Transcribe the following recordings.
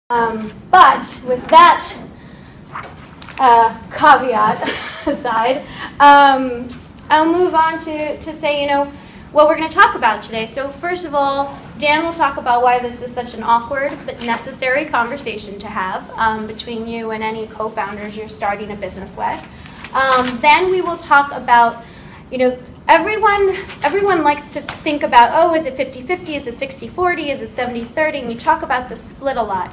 But with that caveat aside, I'll move on to say, what we're going to talk about today. So first of all, Dan will talk about why this is such an awkward but necessary conversation to have between you and any co-founders you're starting a business with. Then we will talk about, everyone likes to think about, oh, is it 50-50, is it 60-40, is it 70-30, and we talk about the split a lot.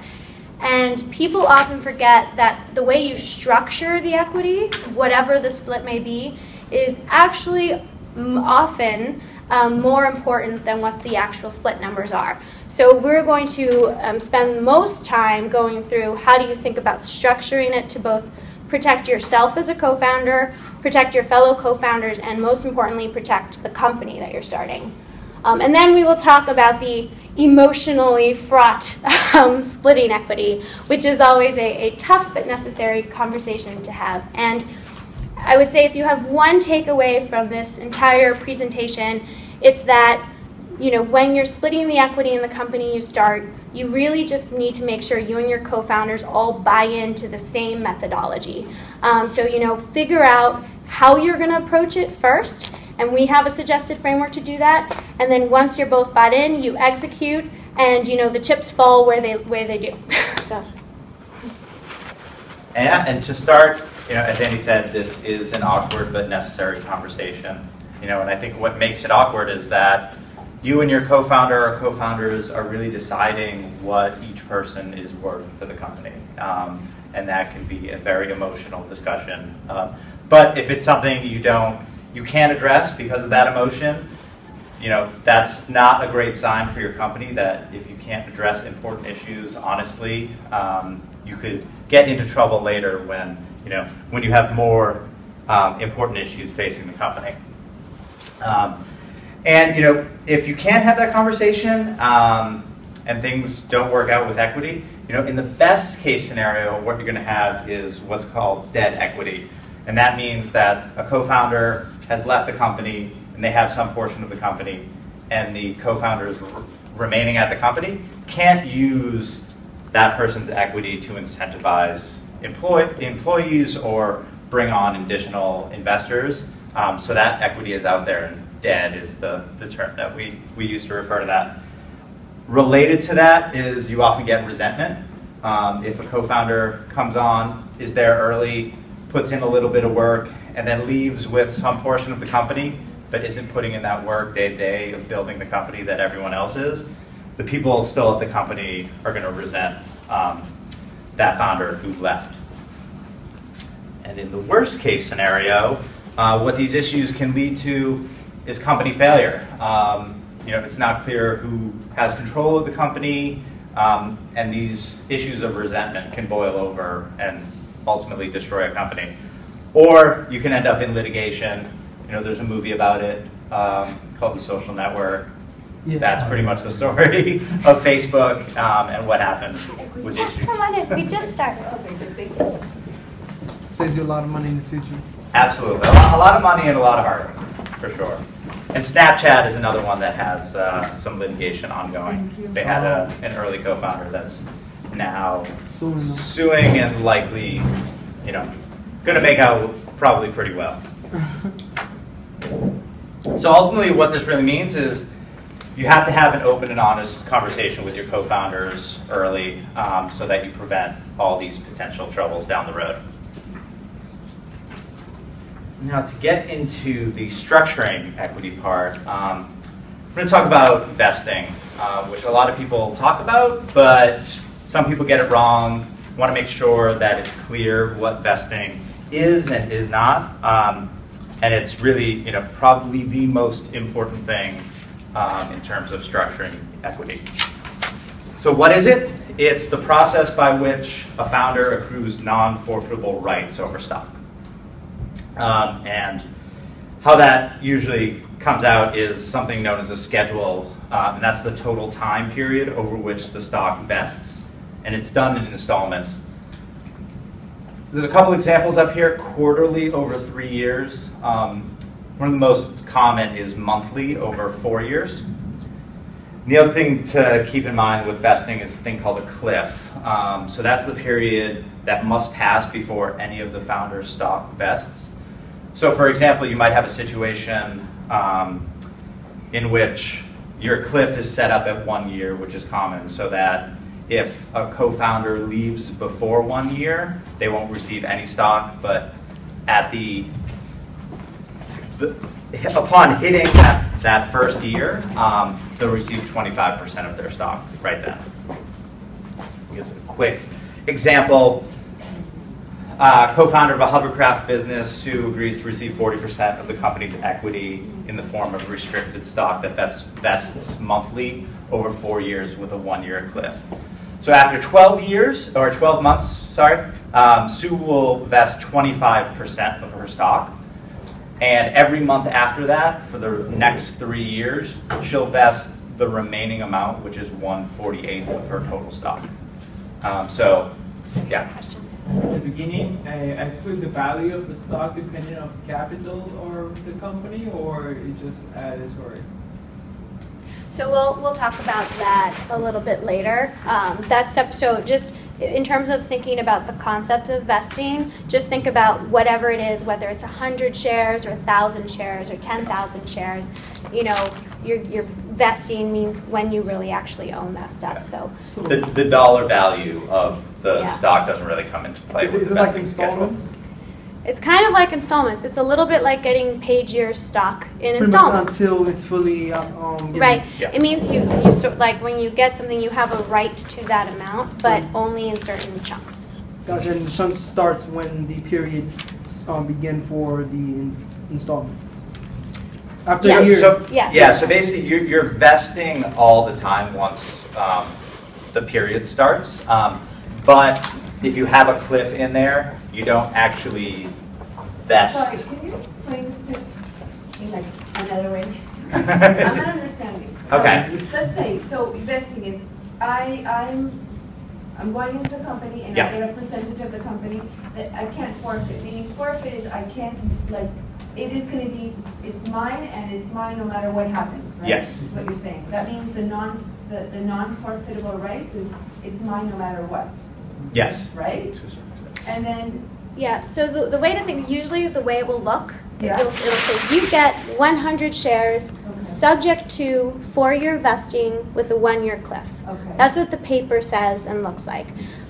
And people often forget that the way you structure the equity, whatever the split may be, is actually often more important than what the actual split numbers are. So we're going to spend most time going through how do you think about structuring it to both protect yourself as a co-founder, protect your fellow co-founders, and most importantly, protect the company that you're starting. And then we will talk about the emotionally fraught splitting equity, which is always a tough but necessary conversation to have. And I would say if you have one takeaway from this entire presentation, it's that when you're splitting the equity in the company you start, you really just need to make sure you and your co-founders all buy into the same methodology. So figure out how you're going to approach it first, and we have a suggested framework to do that. And then once you're both bought in, you execute, and the chips fall where they do. So. And to start, as Andy said, this is an awkward but necessary conversation. And I think what makes it awkward is that you and your co-founder or co-founders are really deciding what each person is worth to the company. And that can be a very emotional discussion. But if it's something you can't address because of that emotion, that's not a great sign for your company, that if you can't address important issues honestly, you could get into trouble later when you have more important issues facing the company. And if you can't have that conversation and things don't work out with equity, in the best case scenario, what you're going to have is what's called dead equity. And that means that a co-founder has left the company and they have some portion of the company, and the co-founders remaining at the company can't use that person's equity to incentivize employees or bring on additional investors. So that equity is out there, and dead is the term that we use to refer to that. Related to that is you often get resentment. If a co-founder comes on, is there early, puts in a little bit of work, and then leaves with some portion of the company, but isn't putting in that work day to day of building the company that everyone else is, the people still at the company are going to resent that founder who left. And in the worst case scenario, what these issues can lead to is company failure. It's not clear who has control of the company, and these issues of resentment can boil over and ultimately destroy a company. Or you can end up in litigation. There's a movie about it called The Social Network. Yeah. That's pretty much the story of Facebook and what happened with issues. Come on in, we just started. Saves you a lot of money in the future. Absolutely, a lot of money and a lot of heartache, for sure. And Snapchat is another one that has some litigation ongoing. They had an early co-founder that's now suing and likely, going to make out probably pretty well. So ultimately what this really means is you have to have an open and honest conversation with your co-founders early so that you prevent all these potential troubles down the road. Now to get into the structuring equity part, I'm going to talk about vesting, which a lot of people talk about, but some people get it wrong. Want to make sure that it's clear what vesting is and is not. And it's really, probably the most important thing in terms of structuring equity. So what is it? It's the process by which a founder accrues non-forfeitable rights over stock. And how that usually comes out is something known as a schedule, and that's the total time period over which the stock vests, and it's done in installments. There's a couple examples up here, quarterly over 3 years. One of the most common is monthly over 4 years. The other thing to keep in mind with vesting is a thing called a cliff. So that's the period that must pass before any of the founder's stock vests. So for example, you might have a situation in which your cliff is set up at 1 year, which is common, so that if a co-founder leaves before 1 year, they won't receive any stock, but at upon hitting that first year, they'll receive 25% of their stock right then. Here's a quick example. Co-founder of a hovercraft business, Sue, agrees to receive 40% of the company's equity in the form of restricted stock that vests monthly over 4 years with a 1-year cliff. So after 12 years, or 12 months, sorry, Sue will vest 25% of her stock. And every month after that, for the next 3 years, she'll vest the remaining amount, which is 1/48 of her total stock. So, yeah. At the beginning, I put the value of the stock depending on capital or the company, or it just addatory? So we'll talk about that a little bit later. So just in terms of thinking about the concept of vesting, just think about whatever it is, whether it's 100 shares or 1,000 shares or 10,000 shares. You know, your vesting means when you really actually own that stuff. So the dollar value of the stock doesn't really come into play with the vesting schedule. It's kind of like installments. It's a little bit like getting paid your stock in installments. Until it's fully right. Yeah. It means you like when you get something, you have a right to that amount, but only in certain chunks. Gotcha. And the chunk starts when the period begin for the installments. After years. So basically, you're vesting all the time once the period starts. But if you have a cliff in there, you don't actually vest. Sorry, can you explain this to in like another way? I'm not understanding. So Okay. Let's say, so vesting is, I'm going into a company and I get a percentage of the company that I can't forfeit. Meaning forfeit is I can't, like, it is going to be, it's mine and it's mine no matter what happens, right? Yes. Is what you're saying. That means the non-forfeitable rights is it's mine no matter what. Yes. Right? And then so the way to think, usually the way it will look, it'll say you get 100 shares subject to 4-year vesting with a 1-year cliff. Okay. That's what the paper says and looks like.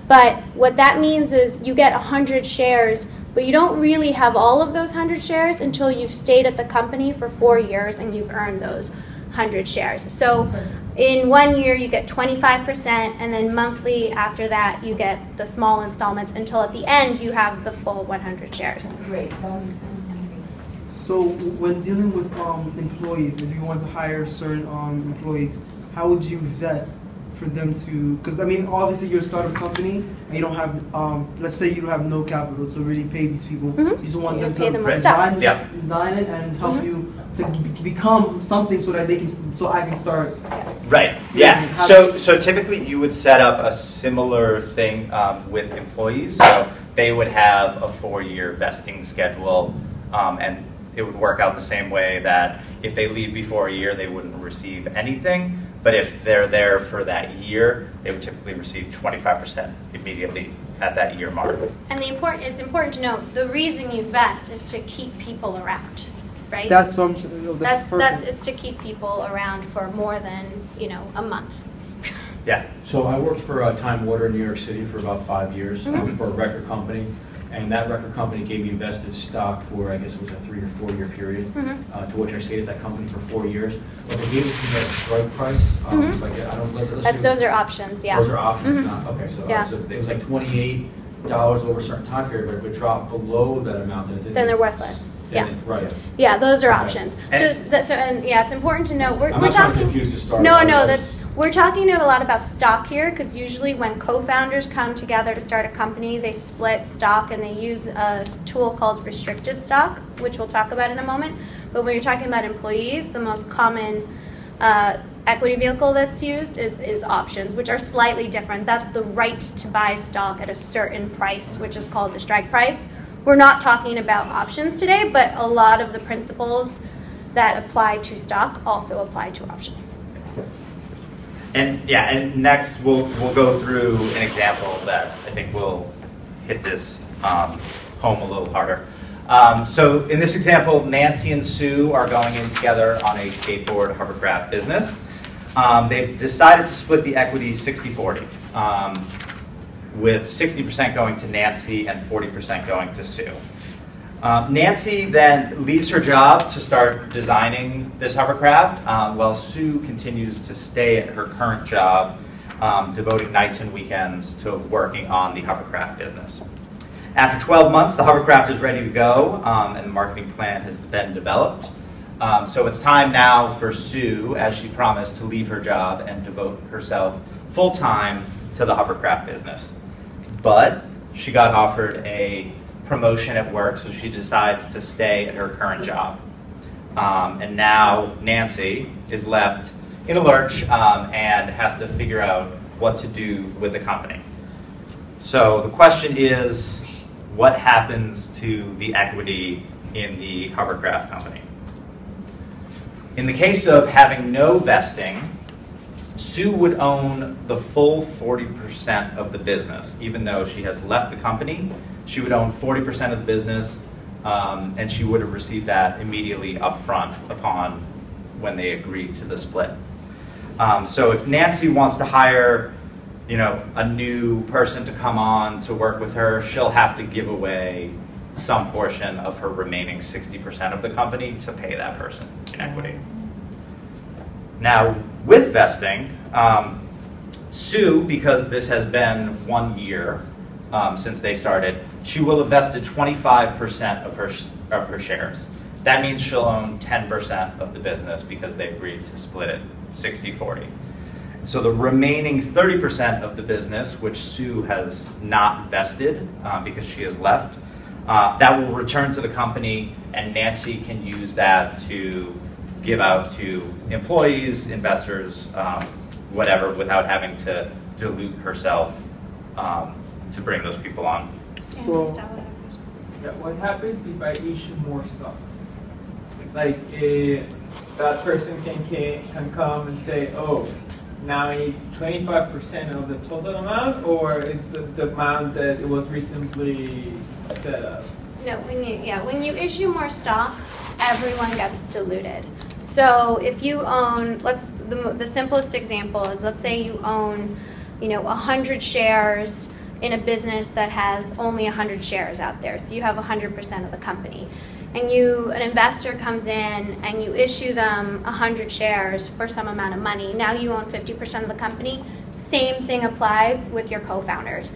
But what that means is you get 100 shares, but you don't really have all of those 100 shares until you've stayed at the company for 4 years and you've earned those 100 shares. So in 1 year, you get 25%, and then monthly after that, you get the small installments until at the end, you have the full 100 shares. Great. So when dealing with employees, if you want to hire certain employees, how would you vest for them to, because I mean, obviously you're a startup company and you don't have, let's say you have no capital to really pay these people. You just want them to design it and help you to become something so that I can start. Right. Yeah. So typically you would set up a similar thing with employees. So they would have a 4-year vesting schedule, and it would work out the same way that if they leave before a year, they wouldn't receive anything. But if they're there for that year, they would typically receive 25% immediately at that year mark. And it's important to note, the reason you vest is to keep people around, right? That's it's to keep people around for more than, a month. Yeah. So I worked for Time Warner in New York City for about 5 years for a record company. And that record company gave me vested stock for, I guess it was a 3 or 4 year period, to which I stayed at that company for 4 years. But they gave it to me at a strike price. It's like, those are options, yeah. Those are options, okay. So it was like $28 over a certain time period, but if it dropped below that amount, then they're worthless. Right. Yeah, those are options. It's important to know we're not talking. Confused to start. No, we're talking a lot about stock here, because usually when co-founders come together to start a company, they split stock and they use a tool called restricted stock, which we'll talk about in a moment. But when you're talking about employees, the most common equity vehicle that's used is options, which are slightly different. That's the right to buy stock at a certain price, which is called the strike price. We're not talking about options today, but a lot of the principles that apply to stock also apply to options. And yeah, and next we'll go through an example that I think will hit this home a little harder. So in this example, Nancy and Sue are going in together on a skateboard hovercraft business. They've decided to split the equity 60-40, with 60% going to Nancy and 40% going to Sue. Nancy then leaves her job to start designing this hovercraft, while Sue continues to stay at her current job, devoting nights and weekends to working on the hovercraft business. After 12 months, the hovercraft is ready to go, and the marketing plan has been developed. So it's time now for Sue, as she promised, to leave her job and devote herself full-time to the hovercraft business. But she got offered a promotion at work, so she decides to stay at her current job. And now Nancy is left in a lurch and has to figure out what to do with the company. So the question is, what happens to the equity in the hovercraft company? In the case of having no vesting, Sue would own the full 40% of the business. Even though she has left the company, she would own 40% of the business, and she would have received that immediately up front upon when they agreed to the split. So if Nancy wants to hire a new person to come on to work with her, she'll have to give away some portion of her remaining 60% of the company to pay that person in equity. Now, with vesting, Sue, because this has been 1 year since they started, she will have vested 25% of her shares. That means she'll own 10% of the business because they agreed to split it 60-40. So the remaining 30% of the business, which Sue has not vested because she has left, that will return to the company, and Nancy can use that to give out to employees, investors, whatever, without having to dilute herself to bring those people on. So, Yeah, what happens if I issue more stocks? Like that person can come and say, oh, now I need 25% of the total amount, or is the amount that it was recently set up? No, when you issue more stock, everyone gets diluted. So if you own, the simplest example is, let's say you own, 100 shares in a business that has only 100 shares out there. So you have 100% of the company. And an investor comes in and you issue them 100 shares for some amount of money. Now you own 50% of the company. Same thing applies with your co-founders.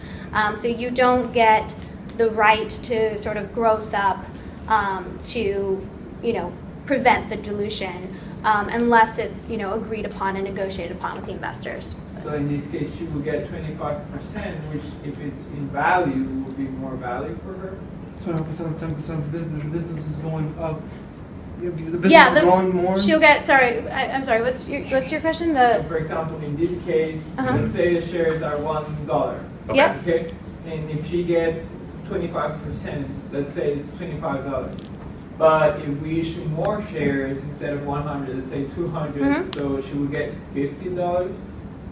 So you don't get the right to sort of gross up to, prevent the dilution unless it's, agreed upon and negotiated upon with the investors. So in this case, she will get 25%, which, if it's in value, will be more value for her. 20%, 10% of the business is going up. Yeah, because the business is growing more. She'll get. Sorry, I'm sorry. What's your question? So for example, in this case, let's say the shares are $1. Okay. Yep. Okay. And if she gets 25%, let's say it's $25. But if we issue more shares instead of 100, let's say 200, so she will get $50.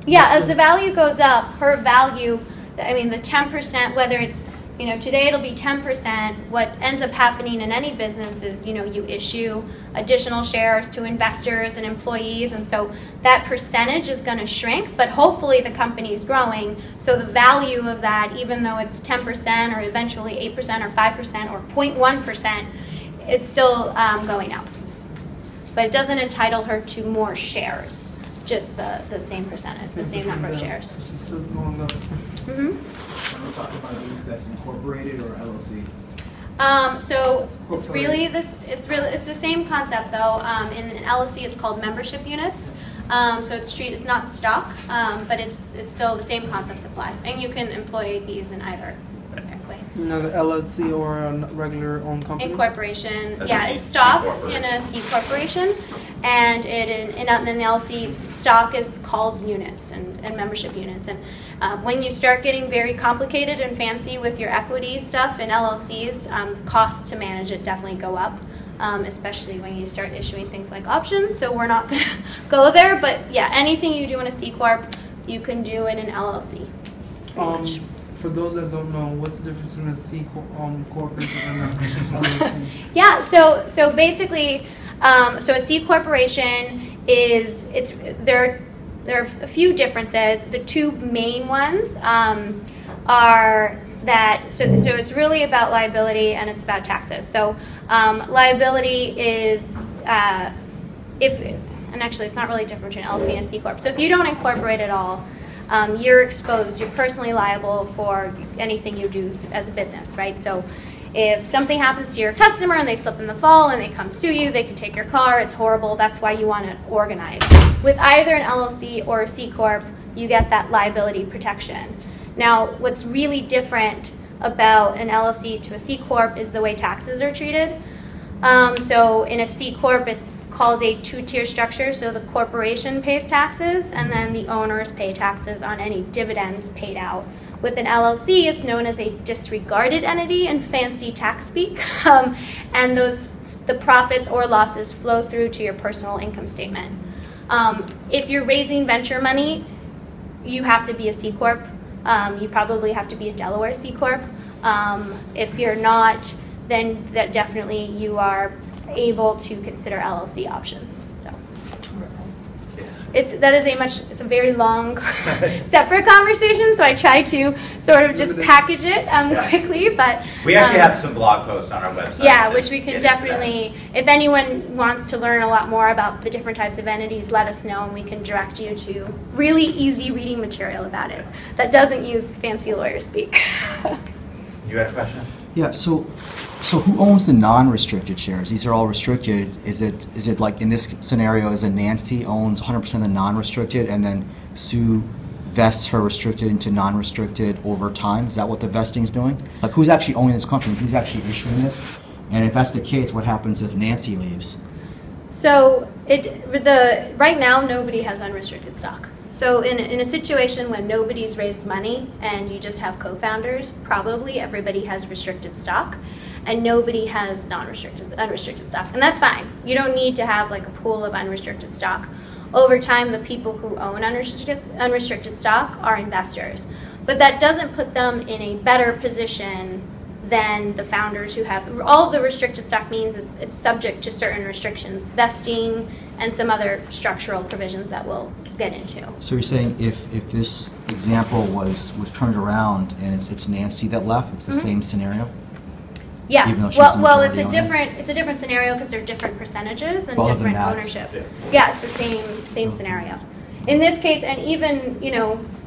Yeah, as the value goes up, her value, the 10%, whether it's, today it'll be 10%, what ends up happening in any business is, you issue additional shares to investors and employees, and so that percentage is going to shrink, but hopefully the company is growing, so the value of that, even though it's 10% or eventually 8% or 5% or 0.1%, it's still going up. But it doesn't entitle her to more shares. Just the same percentage, the same number of shares. She's still going up. When we're talking about a business that's incorporated or LLC? So it's the same concept though. In an LLC, it's called membership units. So it's not stock, but it's still the same concepts apply, and you can employ these in either way. The LLC or a regular owned company? Incorporation, it's stock in a C corporation, and in the LLC, stock is called units and membership units. And when you start getting very complicated and fancy with your equity stuff in LLCs, costs to manage it definitely go up. especially when you start issuing things like options. So we're not going to go there. But yeah, anything you do in a C Corp, you can do in an LLC. For those that don't know, what's the difference between a C corporation and a LLC? Yeah, so basically, so a C corporation is, there are a few differences. The two main ones are that, so it's really about liability and it's about taxes. So liability is, and actually it's not really different between LLC and a C Corp. So if you don't incorporate at all, you're exposed, you're personally liable for anything you do as a business, right? So if something happens to your customer and they slip and fall and they come sue you, they can take your car, it's horrible, that's why you want to organize. With either an LLC or a C Corp, you get that liability protection. Now, what's really different about an LLC to a C Corp is the way taxes are treated. So in a C Corp, it's called a two-tier structure. So the corporation pays taxes, and then the owners pay taxes on any dividends paid out. With an LLC, it's known as a disregarded entity in fancy tax speak, and the profits or losses flow through to your personal income statement. If you're raising venture money, you have to be a C Corp. You probably have to be a Delaware C Corp. If you're not, then that definitely you are able to consider LLC options. So it's a very long separate conversation. So I try to sort of just package it quickly, but we actually have some blog posts on our website. Yeah, which we can definitely, if anyone wants to learn a lot more about the different types of entities, let us know and we can direct you to really easy reading material about it that doesn't use fancy lawyer speak. You had a question? Yeah, so who owns the non-restricted shares? These are all restricted. Is it like in this scenario, is it Nancy owns 100% of the non-restricted and then Sue vests her restricted into non-restricted over time? Is that what the vesting is doing? Like who's actually owning this company? Who's actually issuing this? And if that's the case, what happens if Nancy leaves? So right now nobody has unrestricted stock. So in a situation when nobody's raised money and you just have co-founders, probably everybody has restricted stock and nobody has unrestricted stock. And that's fine. You don't need to have like a pool of unrestricted stock. Over time, the people who own unrestricted stock are investors. But that doesn't put them in a better position than the founders who have, all the restricted stock means is it's subject to certain restrictions, vesting and some other structural provisions that we'll get into. So you're saying if this example was turned around and it's Nancy that left, it's the same scenario? Yeah, Even though she's the well, it's majority a different scenario because there are different percentages and Well, other than different that, ownership. Yeah, it's the same scenario. In this case, and even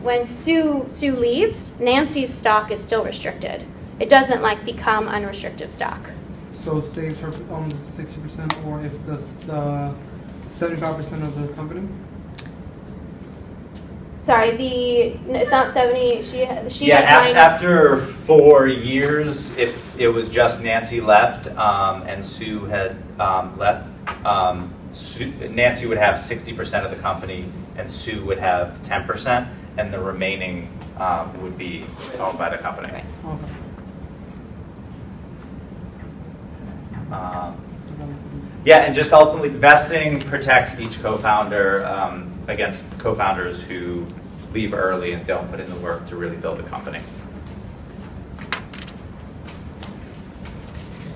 when Sue leaves, Nancy's stock is still restricted. It doesn't like become unrestricted stock. So it stays her on 60%, or if the 75% of the company? Sorry, it's not 70. She Yeah, has 90. after 4 years, if it was just Nancy left and Sue had left, Nancy would have 60% of the company and Sue would have 10%, and the remaining would be owned by the company. Right. Okay. Yeah, and just ultimately, vesting protects each co-founder against co-founders who leave early and don't put in the work to really build a company.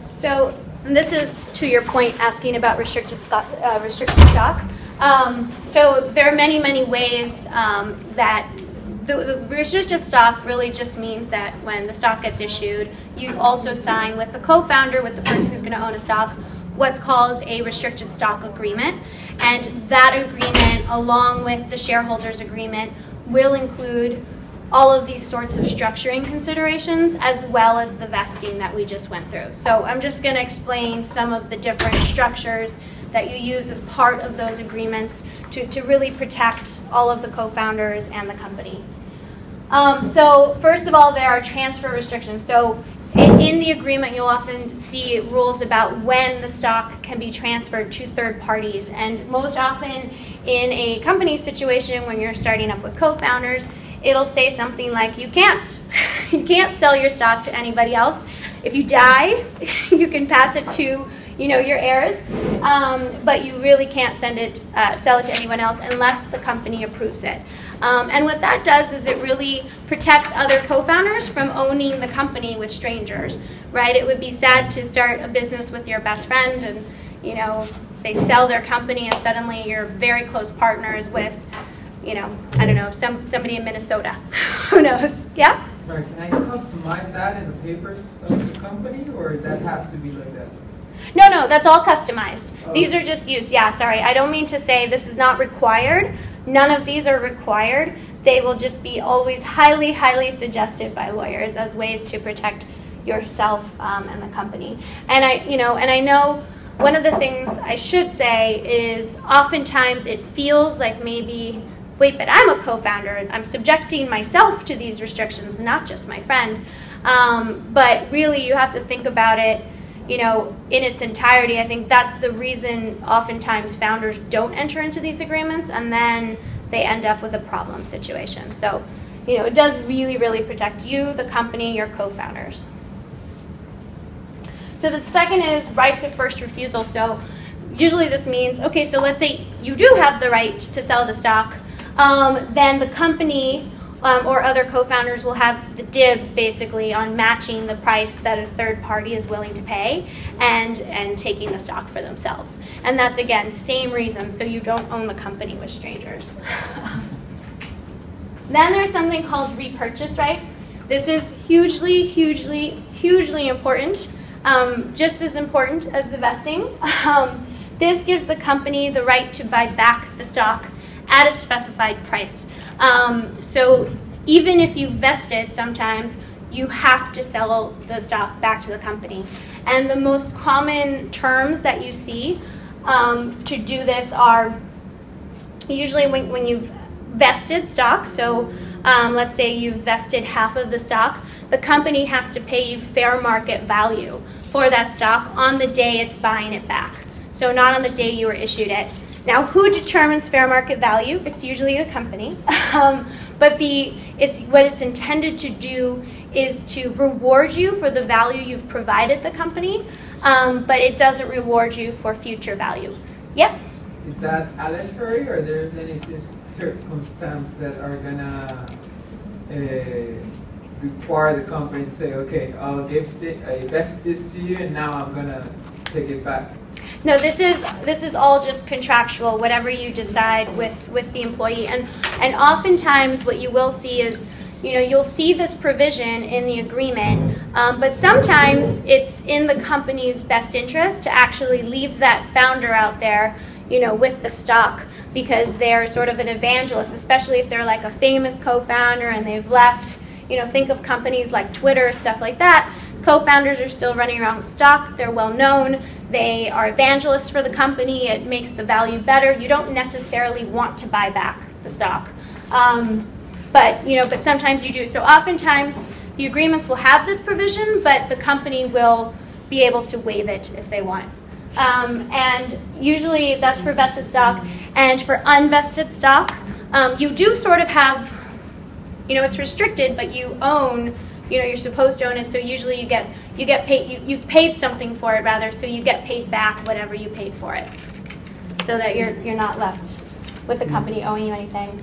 So and this is to your point, asking about restricted stock. So there are many ways that the restricted stock really just means that when the stock gets issued, you also sign with the co-founder, with the person who's going to own a stock, what's called a restricted stock agreement. And that agreement, along with the shareholders agreement, will include all of these sorts of structuring considerations, as well as the vesting that we just went through. So I'm just going to explain some of the different structures that you use as part of those agreements to really protect all of the co-founders and the company. So first of all, there are transfer restrictions. So in the agreement, you'll often see rules about when the stock can be transferred to third parties. And most often in a company situation, when you're starting up with co-founders, it'll say something like, you can't sell your stock to anybody else. If you die, you can pass it to your heirs, but you really can't sell it to anyone else unless the company approves it. And what that does is it really protects other co-founders from owning the company with strangers, right? It would be sad to start a business with your best friend and, they sell their company and suddenly you're very close partners with, I don't know, somebody in Minnesota. Who knows? Yeah? Sorry, can I customize that in the papers of the company, or that has to be like that? No, that's all customized. Oh. These are just used. Yeah, sorry. I don't mean to say this is not required. None of these are required. They will just be always highly, highly suggested by lawyers as ways to protect yourself and the company. And I know one of the things I should say is oftentimes it feels like maybe, wait, but I'm a co-founder. I'm subjecting myself to these restrictions, not just my friend. But really, you have to think about it, in its entirety. I think that's the reason oftentimes founders don't enter into these agreements, and then they end up with a problem situation. So, it does really, really protect you, the company, your co-founders. So the second is rights of first refusal. So usually this means, okay, so let's say you do have the right to sell the stock, then the company or other co-founders will have the dibs basically on matching the price that a third party is willing to pay and taking the stock for themselves. And that's, again, same reason, so you don't own the company with strangers. Then there's something called repurchase rights. This is hugely, hugely, hugely important, just as important as the vesting. This gives the company the right to buy back the stock at a specified price. So even if you vested, sometimes you have to sell the stock back to the company. And the most common terms that you see to do this are usually when you've vested stock. So let's say you've vested half of the stock, the company has to pay you fair market value for that stock on the day it's buying it back. So not on the day you were issued it. Now, who determines fair market value? It's usually the company. But what it's intended to do is to reward you for the value you've provided the company, but it doesn't reward you for future value. Yep? Is that aleatory, or there's any circumstance that are gonna require the company to say, okay, I invest this to you, and now I'm gonna take it back? No, this is all just contractual, whatever you decide with the employee. And oftentimes what you will see is, you'll see this provision in the agreement, but sometimes it's in the company's best interest to actually leave that founder out there, with the stock, because they're sort of an evangelist, especially if they're like a famous co-founder and they've left. Think of companies like Twitter, stuff like that. Co-founders are still running around with stock. They're well known. They are evangelists for the company. It makes the value better. You don't necessarily want to buy back the stock, but sometimes you do. So oftentimes the agreements will have this provision, but the company will be able to waive it if they want. And usually that's for vested stock. And for unvested stock, you do sort of have, it's restricted, but you own. You're supposed to own it, so usually you get paid. You've paid something for it, rather, so you get paid back whatever you paid for it, so that you're not left with the company owing you anything.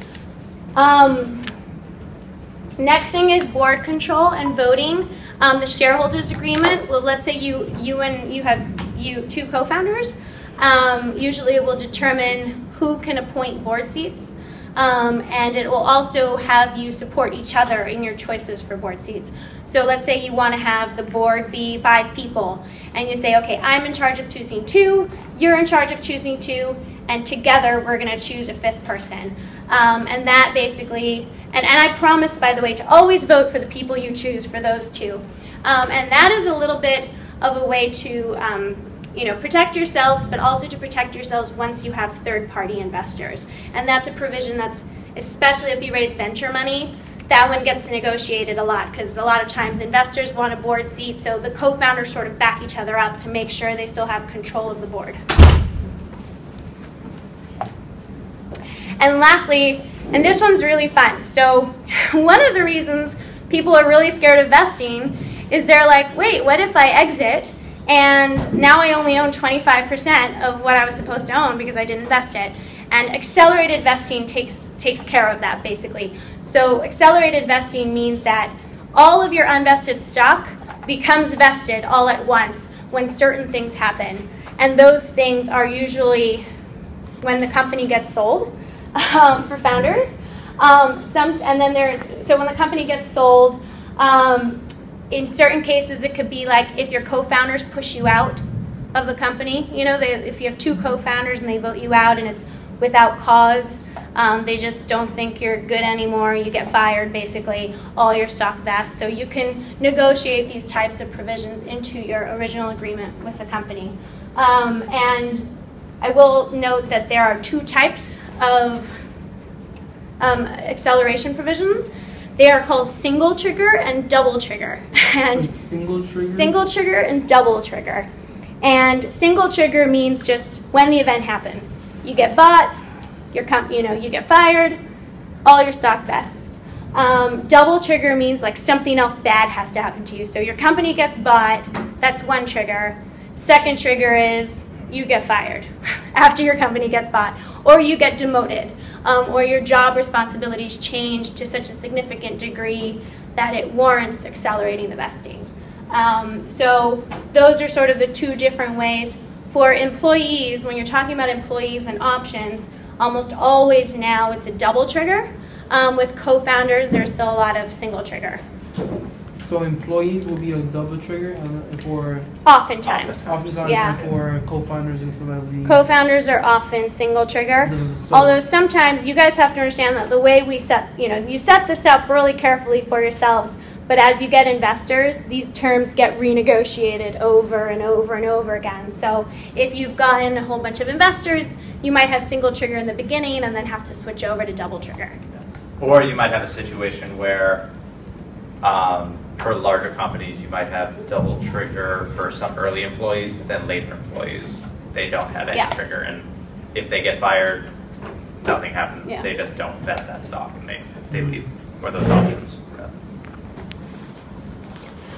Next thing is board control and voting. The shareholders agreement. Well, let's say you have two co-founders. Usually, it will determine who can appoint board seats. And it will also have you support each other in your choices for board seats. So let's say you want to have the board be 5 people, and you say, okay, I'm in charge of choosing 2, you're in charge of choosing 2, and together we're going to choose a 5th person. And that basically, and I promise, by the way, to always vote for the people you choose for those 2. And that is a little bit of a way to protect yourselves, but also to protect yourselves once you have third-party investors. And that's a provision that's, especially if you raise venture money, that one gets negotiated a lot, because a lot of times investors want a board seat, so the co-founders sort of back each other up to make sure they still have control of the board. And lastly, and this one's really fun. So one of the reasons people are really scared of vesting is they're like, wait, what if I exit and now I only own 25% of what I was supposed to own because I didn't invest it. And accelerated vesting takes care of that, basically. So accelerated vesting means that all of your unvested stock becomes vested all at once when certain things happen. And those things are usually when the company gets sold for founders. So when the company gets sold, in certain cases it could be like if your co-founders push you out of the company. You know, if you have two co-founders and they vote you out and it's without cause, they just don't think you're good anymore, you get fired, basically, all your stock vests. So you can negotiate these types of provisions into your original agreement with the company. And I will note that there are two types of acceleration provisions. They are called single trigger and double trigger. And single trigger? Single trigger and double trigger. And single trigger means just when the event happens. You get bought, you get fired, all your stock vests. Double trigger means like something else bad has to happen to you. So your company gets bought, that's one trigger. Second trigger is you get fired after your company gets bought, or you get demoted, or your job responsibilities change to such a significant degree that it warrants accelerating the vesting. So those are sort of the two different ways. For employees, when you're talking about employees and options, almost always now it's a double trigger. With co-founders, there's still a lot of single trigger. So employees will be a double trigger for oftentimes. Yeah. And for co-founders and stuff like that. Co-founders are often single trigger. Although sometimes you guys have to understand that the way we set, you set this up really carefully for yourselves. But as you get investors, these terms get renegotiated over and over and over again. So if you've gotten a whole bunch of investors, you might have single trigger in the beginning and then have to switch over to double trigger. Or you might have a situation where for larger companies, you might have double trigger for some early employees, but then later employees, they don't have any trigger. And if they get fired, nothing happens. Yeah. They just don't vest that stock and they leave, or those options.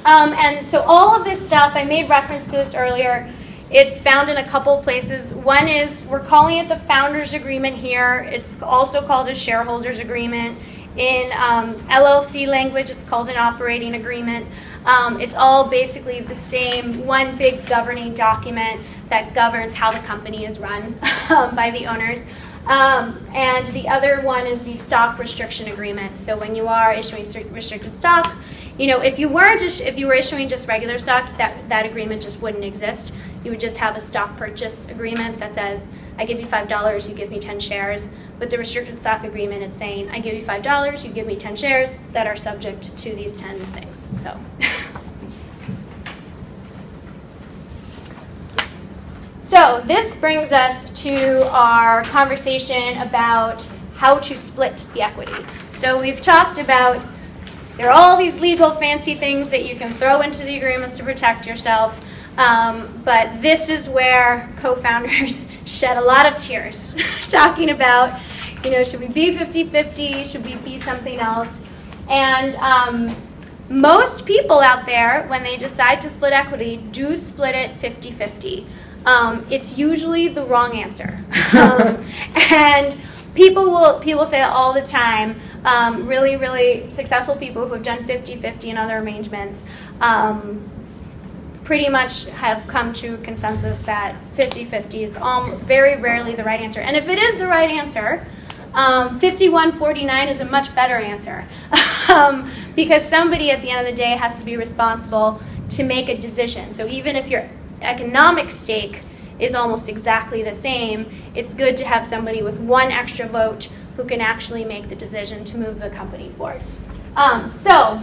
And so all of this stuff, I made reference to this earlier, it's found in a couple places. One is, we're calling it the Founders Agreement here. It's also called a Shareholders Agreement. In LLC language, it's called an Operating Agreement. It's all basically the same, one big governing document that governs how the company is run by the owners. And the other one is the Stock Restriction Agreement. So when you are issuing restricted stock, if you were issuing just regular stock, that agreement just wouldn't exist. You would just have a stock purchase agreement that says, I give you $5, you give me 10 shares. With the restricted stock agreement, it's saying, I give you $5, you give me 10 shares that are subject to these 10 things. So this brings us to our conversation about how to split the equity. So we've talked about there are all these legal fancy things that you can throw into the agreements to protect yourself, but this is where co-founders shed a lot of tears talking about, should we be 50-50, should we be something else? And most people out there, when they decide to split equity, do split it 50-50. It's usually the wrong answer. And people say that all the time. Really, really successful people who have done 50-50 and other arrangements pretty much have come to a consensus that 50-50 is very rarely the right answer. And if it is the right answer, 51-49 is a much better answer. Because somebody at the end of the day has to be responsible to make a decision. So even if your economic stake is almost exactly the same, it's good to have somebody with one extra vote who can actually make the decision to move the company forward. So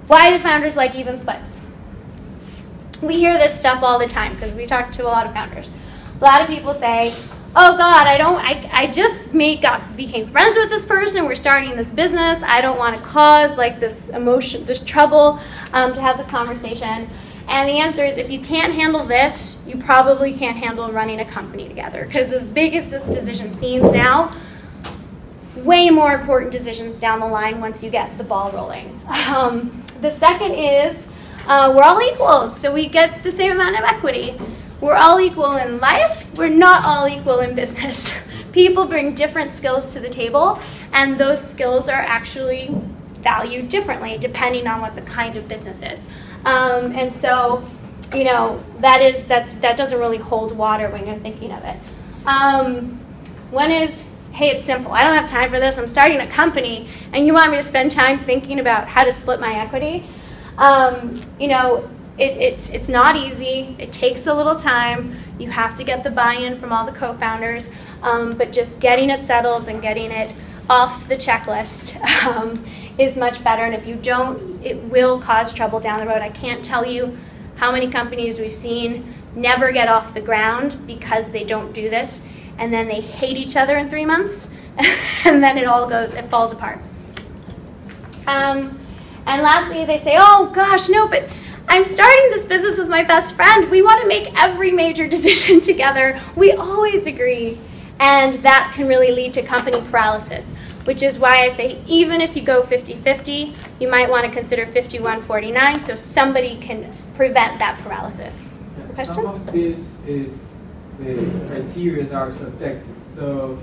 why do founders like even splits? We hear this stuff all the time because we talk to a lot of founders. A lot of people say, oh God, I just became friends with this person, we're starting this business, I don't want to cause like this emotion, this trouble to have this conversation. And the answer is, if you can't handle this, you probably can't handle running a company together. Because as big as this decision seems now, way more important decisions down the line once you get the ball rolling. The second is, We're all equals, so we get the same amount of equity. We're all equal in life. We're not all equal in business. People bring different skills to the table, and those skills are actually valued differently depending on what the kind of business is. And so, you know, that doesn't really hold water when you're thinking of it. One is, hey, it's simple. I don't have time for this. I'm starting a company, and you want me to spend time thinking about how to split my equity? You know, it's not easy. It takes a little time. You have to get the buy-in from all the co-founders, but just getting it settled and getting it off the checklist is much better. And if you don't, it will cause trouble down the road. I can't tell you how many companies we've seen never get off the ground because they don't do this, and then they hate each other in 3 months, and then it falls apart. And lastly, they say, oh gosh, no, but I'm starting this business with my best friend. We want to make every major decision together. We always agree. And that can really lead to company paralysis, which is why I say even if you go 50-50, you might want to consider 51-49 so somebody can prevent that paralysis. Yeah, Question? some of this is the criteria are subjective. So,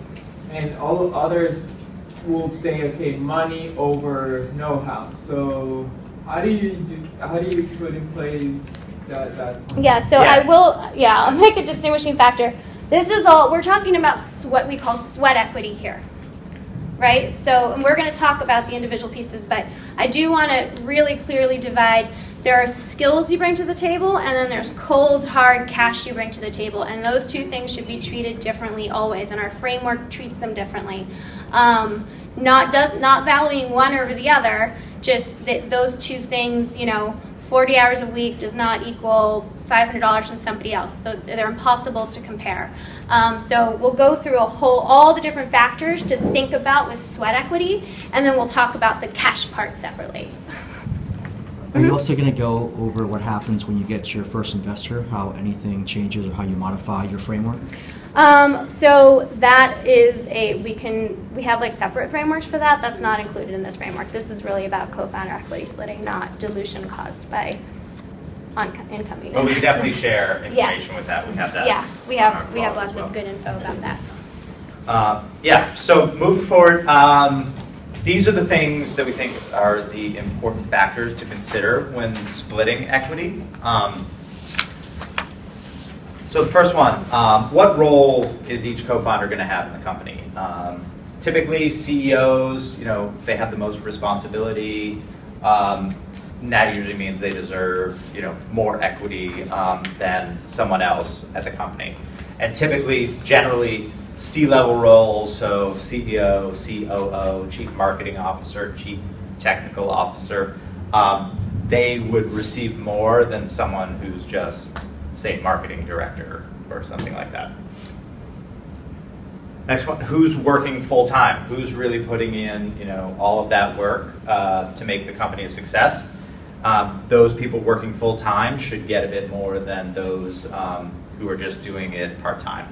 and all others will say, okay, money over know-how. So how do you put in place that? Yeah, so I'll make a distinguishing factor. This is all, we're talking about what we call sweat equity here, right? So, and we're going to talk about the individual pieces, but I do want to really clearly divide. There are skills you bring to the table, and then there's cold, hard cash you bring to the table, and those two things should be treated differently always, and our framework treats them differently. Not valuing one over the other, just that those two things, you know, 40 hours a week does not equal $500 from somebody else. So they're impossible to compare. So we'll go through all the different factors to think about with sweat equity, and then we'll talk about the cash part separately. Are you also going to go over what happens when you get your first investor, how anything changes or how you modify your framework? So that is we have like separate frameworks for that. That's not included in this framework. This is really about co-founder equity splitting, not dilution caused by incoming. But we can definitely share information Yes. with that. We have that. Yeah, we on our have call lots as well. of good info about that. Yeah, so moving forward, these are the things that we think are the important factors to consider when splitting equity. So the first one, what role is each co-founder going to have in the company? Typically, CEOs, you know, they have the most responsibility. That usually means they deserve, you know, more equity than someone else at the company. And typically, generally, C-level roles, so CEO, COO, Chief Marketing Officer, Chief Technical Officer, they would receive more than someone who's just, say, Marketing Director or something like that. Next one, who's working full-time? Who's really putting in, you know, all of that work to make the company a success? Those people working full-time should get a bit more than those who are just doing it part-time.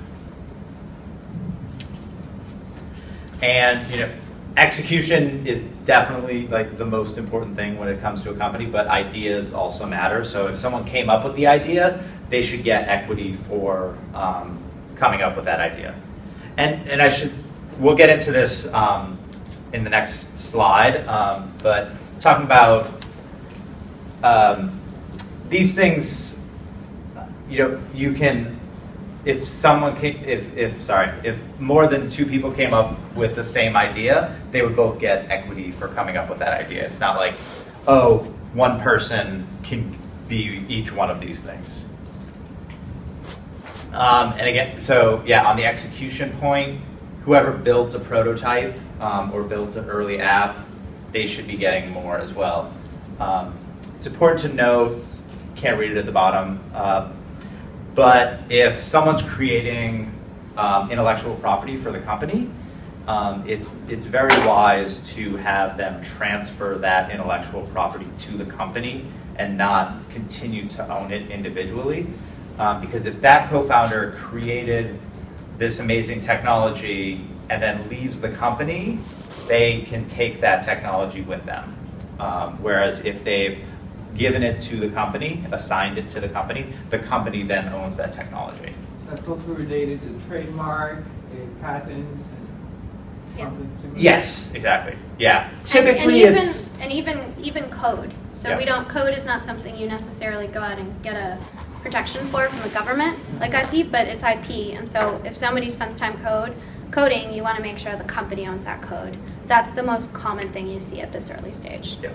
And, you know, execution is definitely like the most important thing when it comes to a company, but ideas also matter. So if someone came up with the idea, they should get equity for coming up with that idea. And we'll get into this in the next slide, but talking about these things, you know, you can, if more than two people came up with the same idea, they would both get equity for coming up with that idea. It's not like, oh, one person can be each one of these things. And again, so yeah, on the execution point, whoever built a prototype or built an early app, they should be getting more as well. It's important to note, can't read it at the bottom, but if someone's creating intellectual property for the company, it's very wise to have them transfer that intellectual property to the company and not continue to own it individually. Because if that co-founder created this amazing technology and then leaves the company, they can take that technology with them. Whereas if they've given it to the company, assigned it to the company then owns that technology. That's also related to trademark, patents, and something similar. Yes, exactly. Yeah. And Typically, even code. So Yeah. we don't, code is not something you necessarily go out and get a protection for from the government, like IP, but it's IP. And so if somebody spends time coding, you want to make sure the company owns that code. That's the most common thing you see at this early stage. Yeah.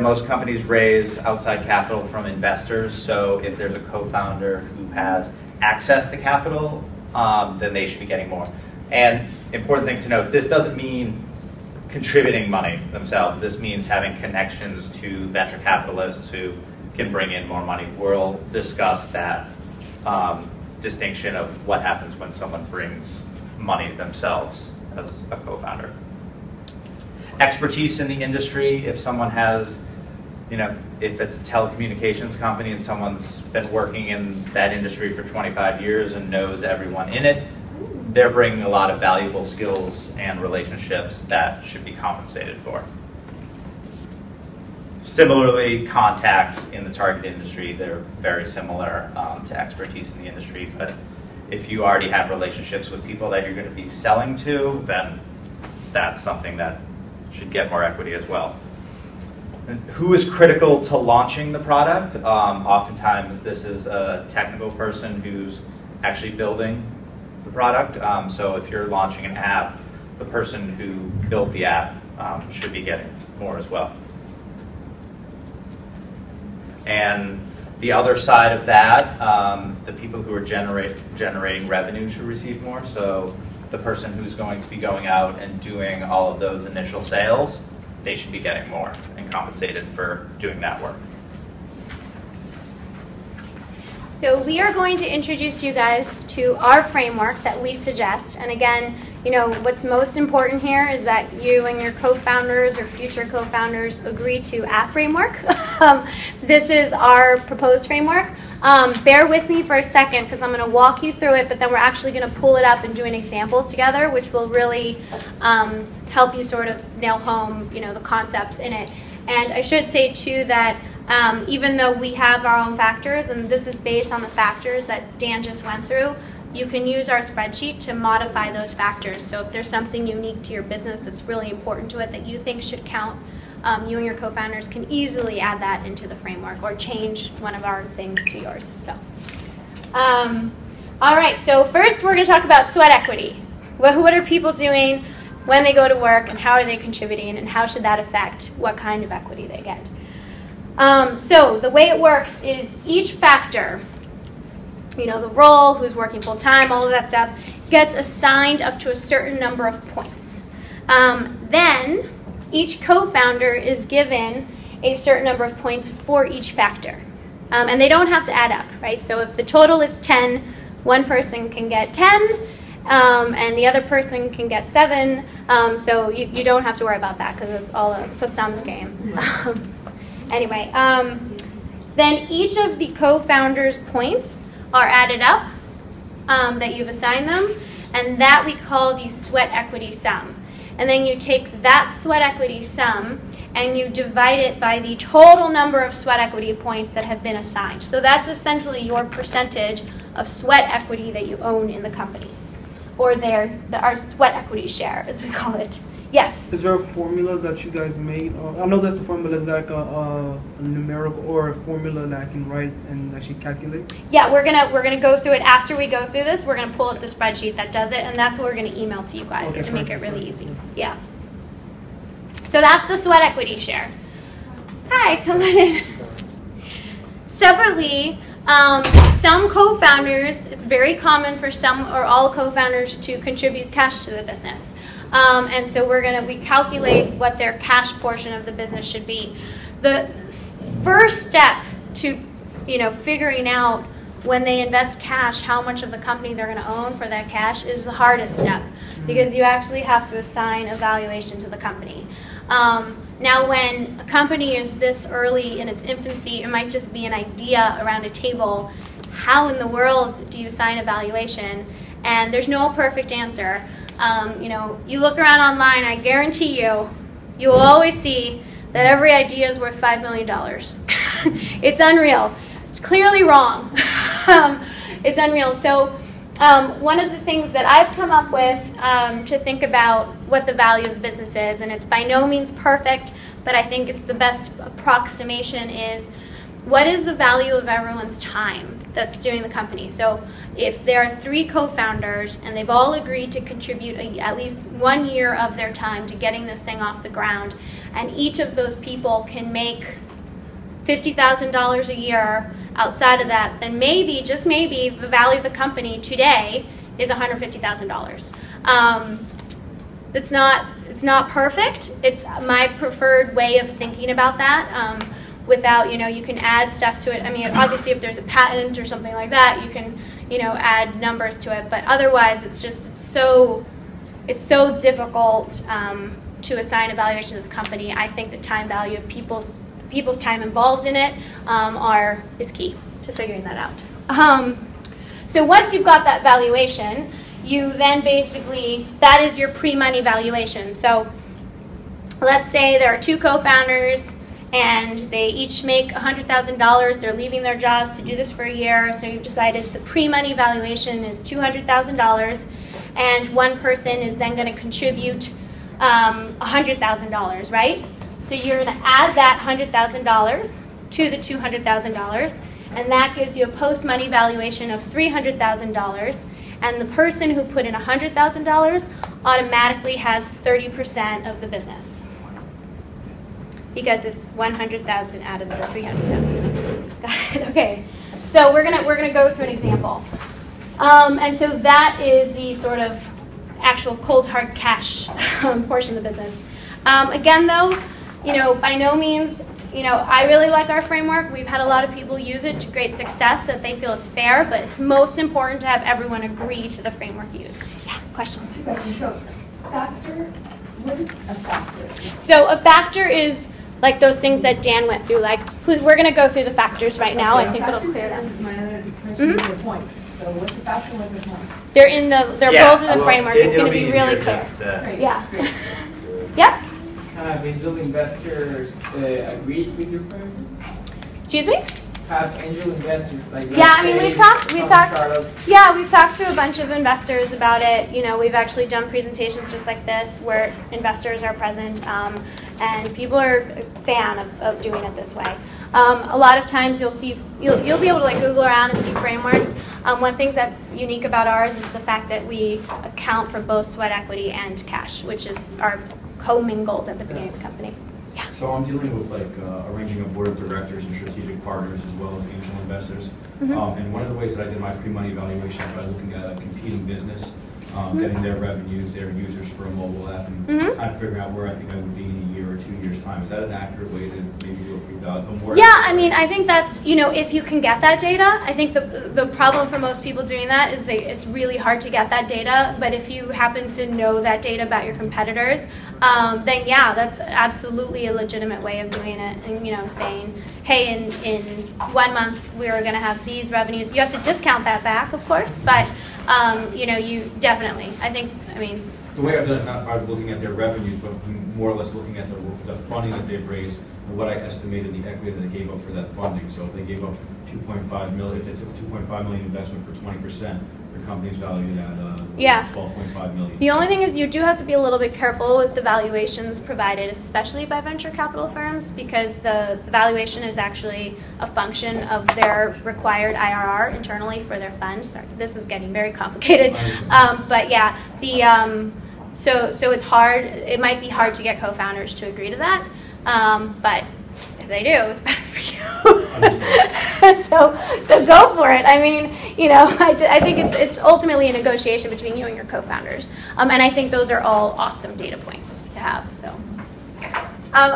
Most companies raise outside capital from investors. So if there's a co-founder who has access to capital, then they should be getting more. And important thing to note, this doesn't mean contributing money themselves. This means having connections to venture capitalists who can bring in more money. We'll discuss that distinction of what happens when someone brings money themselves as a co-founder. Expertise in the industry, if someone has, if it's a telecommunications company and someone's been working in that industry for 25 years and knows everyone in it, they're bringing a lot of valuable skills and relationships that should be compensated for. Similarly, contacts in the target industry, they're very similar to expertise in the industry, but if you already have relationships with people that you're going to be selling to, then that's something that should get more equity as well. And who is critical to launching the product? Oftentimes this is a technical person who's actually building the product. So if you're launching an app, the person who built the app should be getting more as well. And the other side of that, the people who are generating revenue should receive more. So the person who's going to be going out and doing all of those initial sales, they should be getting more and compensated for doing that work. So we are going to introduce you guys to our framework that we suggest. And again, what's most important here is that you and your co-founders or future co-founders agree to a framework. This is our proposed framework. Bear with me for a second because I'm going to walk you through it, but then we're actually going to pull it up and do an example together, which will really help you sort of nail home, the concepts in it. And I should say too that even though we have our own factors, and this is based on the factors that Dan just went through, you can use our spreadsheet to modify those factors. So if there's something unique to your business that's really important to it that you think should count, you and your co-founders can easily add that into the framework or change one of our things to yours. So, all right, so first we're going to talk about sweat equity. What are people doing when they go to work, and how are they contributing, and how should that affect what kind of equity they get? So the way it works is each factor, the role, who's working full-time, all of that stuff, gets assigned up to a certain number of points. Then each co-founder is given a certain number of points for each factor. And they don't have to add up, right? So if the total is 10, one person can get 10, and the other person can get 7. So you don't have to worry about that because it's a sums game. Anyway, then each of the co-founders' points are added up that you've assigned them, and that we call the sweat equity sum. And then you take that sweat equity sum and you divide it by the total number of sweat equity points that have been assigned. So that's essentially your percentage of sweat equity that you own in the company, or our sweat equity share, as we call it. Yes? Is there a formula that you guys made? I know that's a formula, is like a numerical or a formula that I can write and actually calculate? Yeah, we're gonna go through it after we go through this. We're gonna pull up the spreadsheet that does it, and that's what we're gonna email to you guys to make it really easy. Yeah. So that's the sweat equity share. Hi, come on in. Separately, some co-founders, it's very common for some or all co-founders to contribute cash to the business. And so we calculate what their cash portion of the business should be. The first step to, figuring out when they invest cash, how much of the company they're going to own for that cash is the hardest step, because you actually have to assign a valuation to the company. Now, when a company is this early in its infancy, it might just be an idea around a table. How in the world do you assign a valuation? And there's no perfect answer. You look around online, I guarantee you, you will always see that every idea is worth $5 million. It's unreal. It's clearly wrong. It's unreal. So one of the things that I've come up with to think about what the value of the business is, and it's by no means perfect, but I think it's the best approximation, is what is the value of everyone's time that's doing the company. So if there are 3 co-founders and they've all agreed to contribute at least 1 year of their time to getting this thing off the ground, and each of those people can make $50,000 a year outside of that, then maybe, just maybe, the value of the company today is $150,000. It's not perfect. It's my preferred way of thinking about that. Without, you can add stuff to it. I mean, obviously, if there's a patent or something like that, you can, add numbers to it. But otherwise, it's so difficult to assign a valuation to this company. I think the time value of people's time involved in it is key to figuring that out. So once you've got that valuation, you then basically, that is your pre-money valuation. So let's say there are 2 co-founders and they each make $100,000. They're leaving their jobs to do this for a year. So you've decided the pre-money valuation is $200,000, and one person is then going to contribute $100,000, right? So you're going to add that $100,000 to the $200,000, and that gives you a post-money valuation of $300,000. And the person who put in $100,000 automatically has 30% of the business, because it's 100,000 out of the 300,000. Got it? Okay. So we're gonna go through an example, and so that is the sort of actual cold hard cash portion of the business. Again, though, by no means, I really like our framework. We've had a lot of people use it to great success, that they feel it's fair, but it's most important to have everyone agree to the framework used. Yeah, question? So, factor, what is a factor? So a factor is like those things that Dan went through. Like, we're going to go through the factors right now. I think it'll clear them. My other question is the point. So what's the factor, what's the point? They're both in the framework. It's going to be really clear. Yeah. Yeah? Have angel investors agreed with your framework? Excuse me? Have angel investors, like, yeah, I mean, we've talked to a bunch of investors about it. We've actually done presentations just like this where investors are present, and people are a fan of doing it this way. A lot of times you'll be able to Google around and see frameworks. One thing that's unique about ours is the fact that we account for both sweat equity and cash, which are commingled at the beginning of the company. Yeah. So I'm dealing with arranging a board of directors and strategic partners as well as angel investors. And one of the ways that I did my pre-money valuation is by looking at a competing business, getting their revenues, their users for a mobile app, and kind of figuring out where I think I would be in a year or 2 years' time. Is that an accurate way to maybe do a pre-value? Yeah, I mean, I think that's, if you can get that data. I think the problem for most people doing that is it's really hard to get that data. But if you happen to know that data about your competitors, then yeah, that's absolutely a legitimate way of doing it. And saying, hey, in 1 month we're going to have these revenues. You have to discount that back, of course, but you definitely. The way I've done it is not by looking at their revenues, but more or less looking at the funding that they've raised and what I estimated the equity that they gave up for that funding. So if they gave up $2.5 million, if they took $2.5 million investment for 20%, their company's valued at $12.5 million. The only thing is you do have to be a little bit careful with the valuations provided, especially by venture capital firms, because the valuation is actually a function of their required IRR internally for their fund. Sorry, this is getting very complicated. But yeah, so it's hard. It might be hard to get co-founders to agree to that, but if they do, it's better for you. so go for it. I mean, I think it's ultimately a negotiation between you and your co-founders, and I think those are all awesome data points to have. So,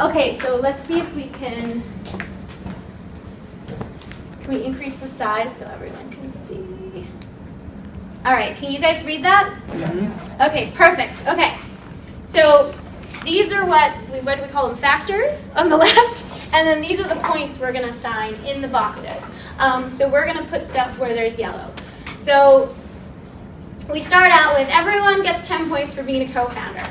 okay, so let's see if we can we increase the size so everyone can see. All right, can you guys read that? Yes. Okay, perfect. Okay, so these are what do we call them, factors on the left, and then these are the points we're going to assign in the boxes. So we're going to put stuff where there's yellow. So we start out with everyone gets 10 points for being a co-founder.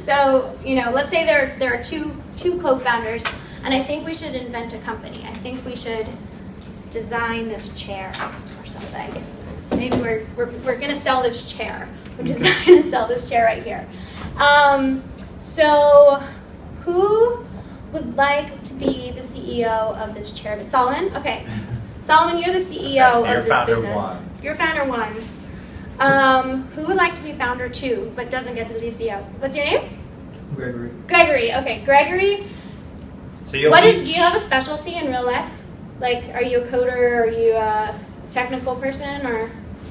So, you know, let's say there are two co-founders, and I think we should invent a company. I think we should design this chair or something. Maybe we're gonna sell this chair. We're designing to sell this chair right here. So who would like to be the CEO of this chair? Solomon? Okay. Solomon, you're the CEO Okay, so you're of this founder business. one. You're founder one. Who would like to be founder two, but doesn't get to be CEO? What's your name? Gregory. Gregory. Okay, Gregory. So you'll Do each- you have a specialty in real life? Like, are you a coder? Are you a technical person? Or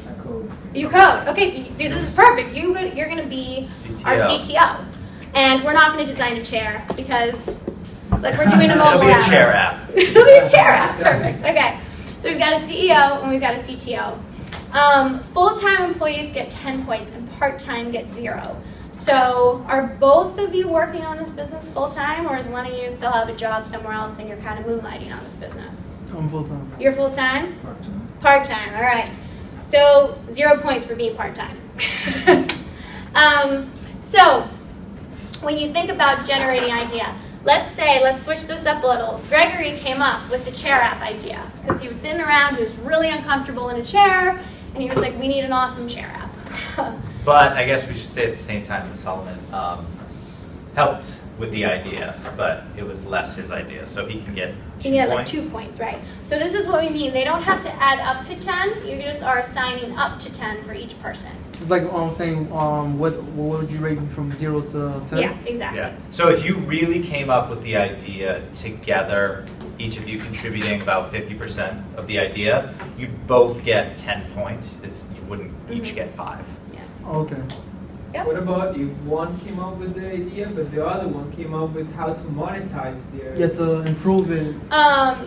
I code. you code? Okay, so this is perfect. You're going to be our CTO, and we're not going to design a chair because, like, we're doing a mobile It'll be a app. chair app. It'll be a chair app. Perfect. Okay, so we've got a CEO and we've got a CTO. Full-time employees get 10 points and part-time get 0. So are both of you working on this business full-time, or is one of you still have a job somewhere else and you're kind of moonlighting on this business? I'm full-time. You're full-time? Part-time. Part-time, all right. So 0 points for being part-time. So when you think about generating idea, let's switch this up a little. Gregory came up with the chair app idea because he was sitting around, he was really uncomfortable in a chair, and he was like, we need an awesome chair app. But I guess we should say at the same time that Solomon helped with the idea, but it was less his idea, so he can get 2 You get like points. 2 points, right? So this is what we mean. They don't have to add up to 10. You just are assigning up to 10 for each person. It's like saying, what would you rate me from 0 to 10? Yeah, exactly. Yeah. So if you really came up with the idea together, each of you contributing about 50% of the idea, you both get 10 points. You wouldn't each get 5. Okay. Yep. What about if one came up with the idea, but the other one came up with how to monetize their? Yeah, to improve it.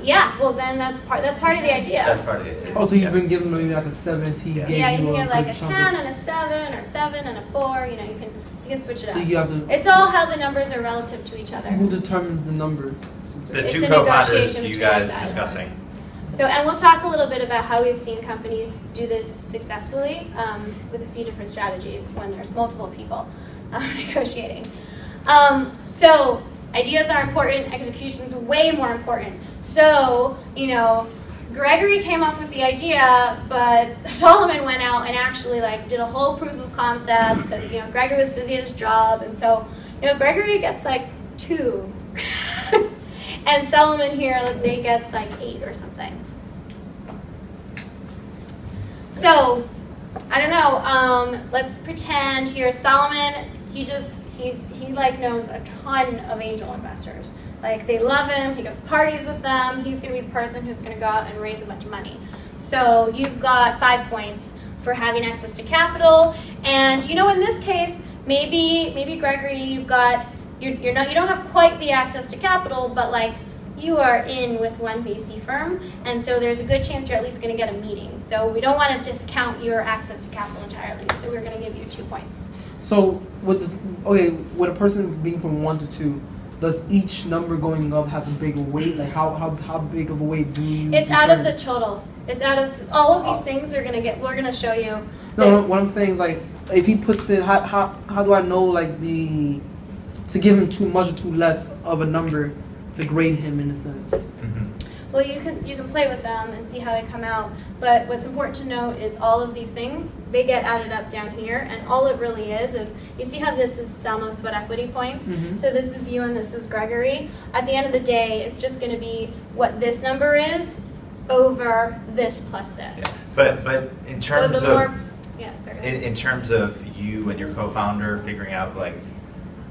Yeah. Well, then that's part of the idea. That's part of it. Also, you've been giving maybe like a 7 if he Yeah. gave Yeah, you you can a get like a good chunk 10 of- and a 7, or 7 and a 4. You know, you can switch it So up. you have to, It's all how the numbers are relative to each other. who determines the numbers? The It's 2 a co-founders, negotiation you between guys guys. discussing. So, and we'll talk a little bit about how we've seen companies do this successfully with a few different strategies when there's multiple people negotiating. So, ideas are important, execution's way more important. So, you know, Gregory came up with the idea, but Solomon went out and actually like did a whole proof of concept because, you know, Gregory was busy at his job, and so, you know, Gregory gets like 2. And Solomon here, let's say, gets like 8 or something. So, I don't know, let's pretend here Solomon, he like knows a ton of angel investors. Like, they love him, he goes to parties with them, he's gonna be the person who's gonna go out and raise a bunch of money. So you've got 5 points for having access to capital, and you know, in this case, maybe Gregory, you don't have quite the access to capital, but like, you are in with one VC firm, and so there's a good chance you're at least going to get a meeting. So we don't want to discount your access to capital entirely, so we're going to give you 2 points. So, with a person being from 1 to 2, does each number going up have a bigger weight? Like, how big of a weight do you It's out of the determine? total. It's out of, all of these things we're going to show you. No, what I'm saying is, like, if he puts in, how do I know, like, to give him too much or too less of a number to grade him in a sense? Well, you can play with them and see how they come out, but what's important to note is all of these things, they get added up down here, and all it really is you see how this is Salmo sweat equity points? Mhm. So this is you and this is Gregory. At the end of the day, it's just going to be what this number is over this plus this. Yeah. But in terms so the more, of yeah, sorry. in terms of you and your co-founder figuring out like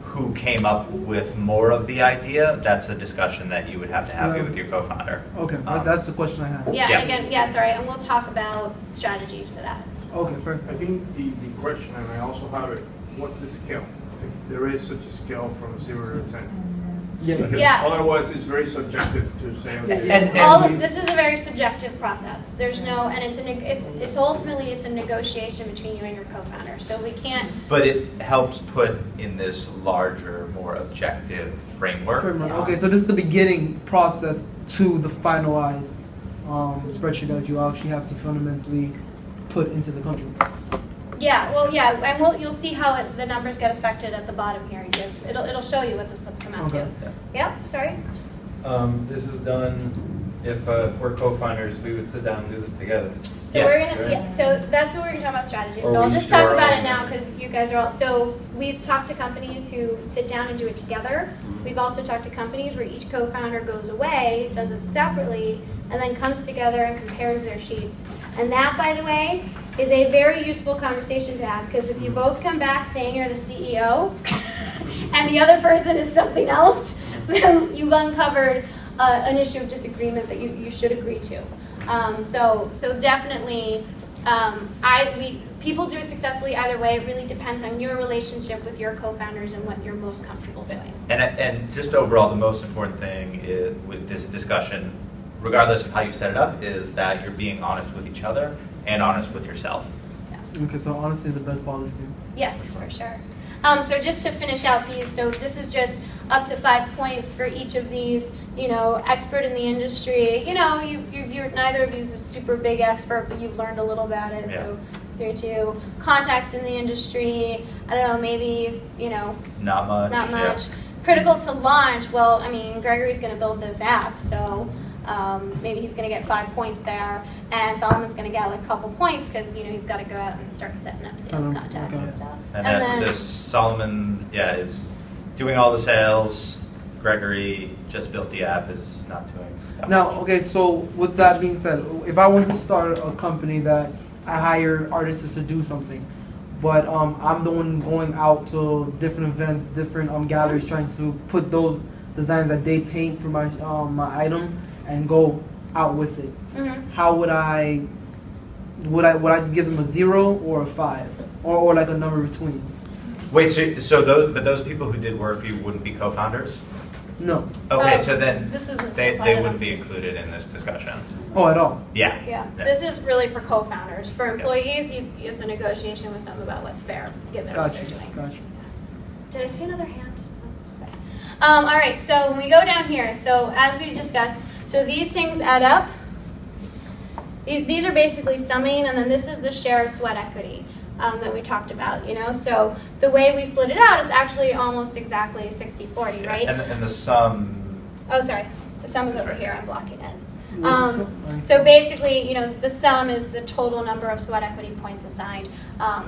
who came up with more of the idea, that's a discussion that you would have to have with your co-founder. Okay, that's the question I had. Yeah, Yeah. and again, sorry, and we'll talk about strategies for that. Okay, perfect. I think the question, and I also have it, what's the scale? If there is such a scale from 0 to 10. Yeah. Because Yeah. otherwise it's very subjective to say, okay, And This is a very subjective process. There's no, and it's ultimately it's a negotiation between you and your co-founder. So we can't. but it helps put in this larger, more objective framework. Okay, so this is the beginning process to the finalized spreadsheet that you actually have to fundamentally put into the company. Yeah, well, yeah, and you'll see how the numbers get affected at the bottom here. It'll show you what the splits come out to. Yep, sorry. This is done if we're co-founders, we would sit down and do this together. So Yes. we're gonna, yeah, so that's what we're gonna talk about strategy. Or So I'll we just each do talk our about own. it now because you guys are all, so we've talked to companies who sit down and do it together. We've also talked to companies where each co-founder goes away, does it separately, and then comes together and compares their sheets. And that, by the way, is a very useful conversation to have because if you both come back saying you're the CEO and the other person is something else, then you've uncovered an issue of disagreement that you should agree to. So definitely, people do it successfully either way. It really depends on your relationship with your co-founders and what you're most comfortable doing. And just overall, the most important thing is, with this discussion, regardless of how you set it up, is that you're being honest with each other and honest with yourself. Okay, so honesty is the best policy. Yes, for sure. So just to finish out these, so this is just up to 5 points for each of these. You know, expert in the industry. You know, you're neither of you is a super big expert, but you've learned a little about it. Yeah. So 3-2. Contacts in the industry. I don't know, maybe Not much. not yeah. much. Critical to launch. Well, I mean, Gregory's going to build this app, so maybe he's going to get 5 points there, and Solomon's going to get like a couple points because he's got to go out and start setting up sales contacts and stuff. And then this Solomon, is doing all the sales. Gregory just built the app, is not doing that Now, much. okay, so with that being said, if I want to start a company that I hire artists to do something, but I'm the one going out to different events, different galleries, trying to put those designs that they paint for my my item and go out with it. Mm-hmm. How would I just give them a 0 or a 5, or like a number between? Wait, so those people who did work for you wouldn't be co-founders? No. Okay, so then this isn't they applied wouldn't at be included in this discussion. Oh, at all? Yeah. Yeah, this is really for co-founders. For employees, it's a negotiation with them about what's fair, given what Gotcha. they're doing. Gotcha. Did I see another hand? Okay. All right, so when we go down here, so as we discussed, so these things add up. These are basically summing, and then this is the share of sweat equity that we talked about, So the way we split it out, it's actually almost exactly 60-40, right? And the sum. Oh, sorry. The sum is over here. I'm blocking it. What's the sum? So basically, the sum is the total number of sweat equity points assigned.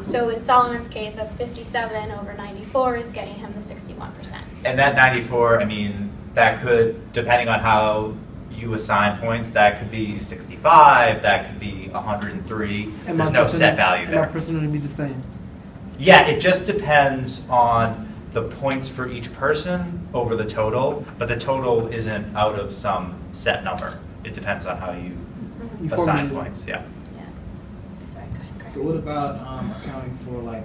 So in Solomon's case, that's 57 over 94 is getting him the 61%. And that 94, I mean, that could, depending on how you assign points, that could be 65, that could be 103. And There's no set value and my there. percentage would be the same. Yeah, it just depends on the points for each person over the total, but the total isn't out of some set number. It depends on how you You assign formulate it. points, yeah. Yeah. Sorry, go ahead, Greg. So what about accounting for like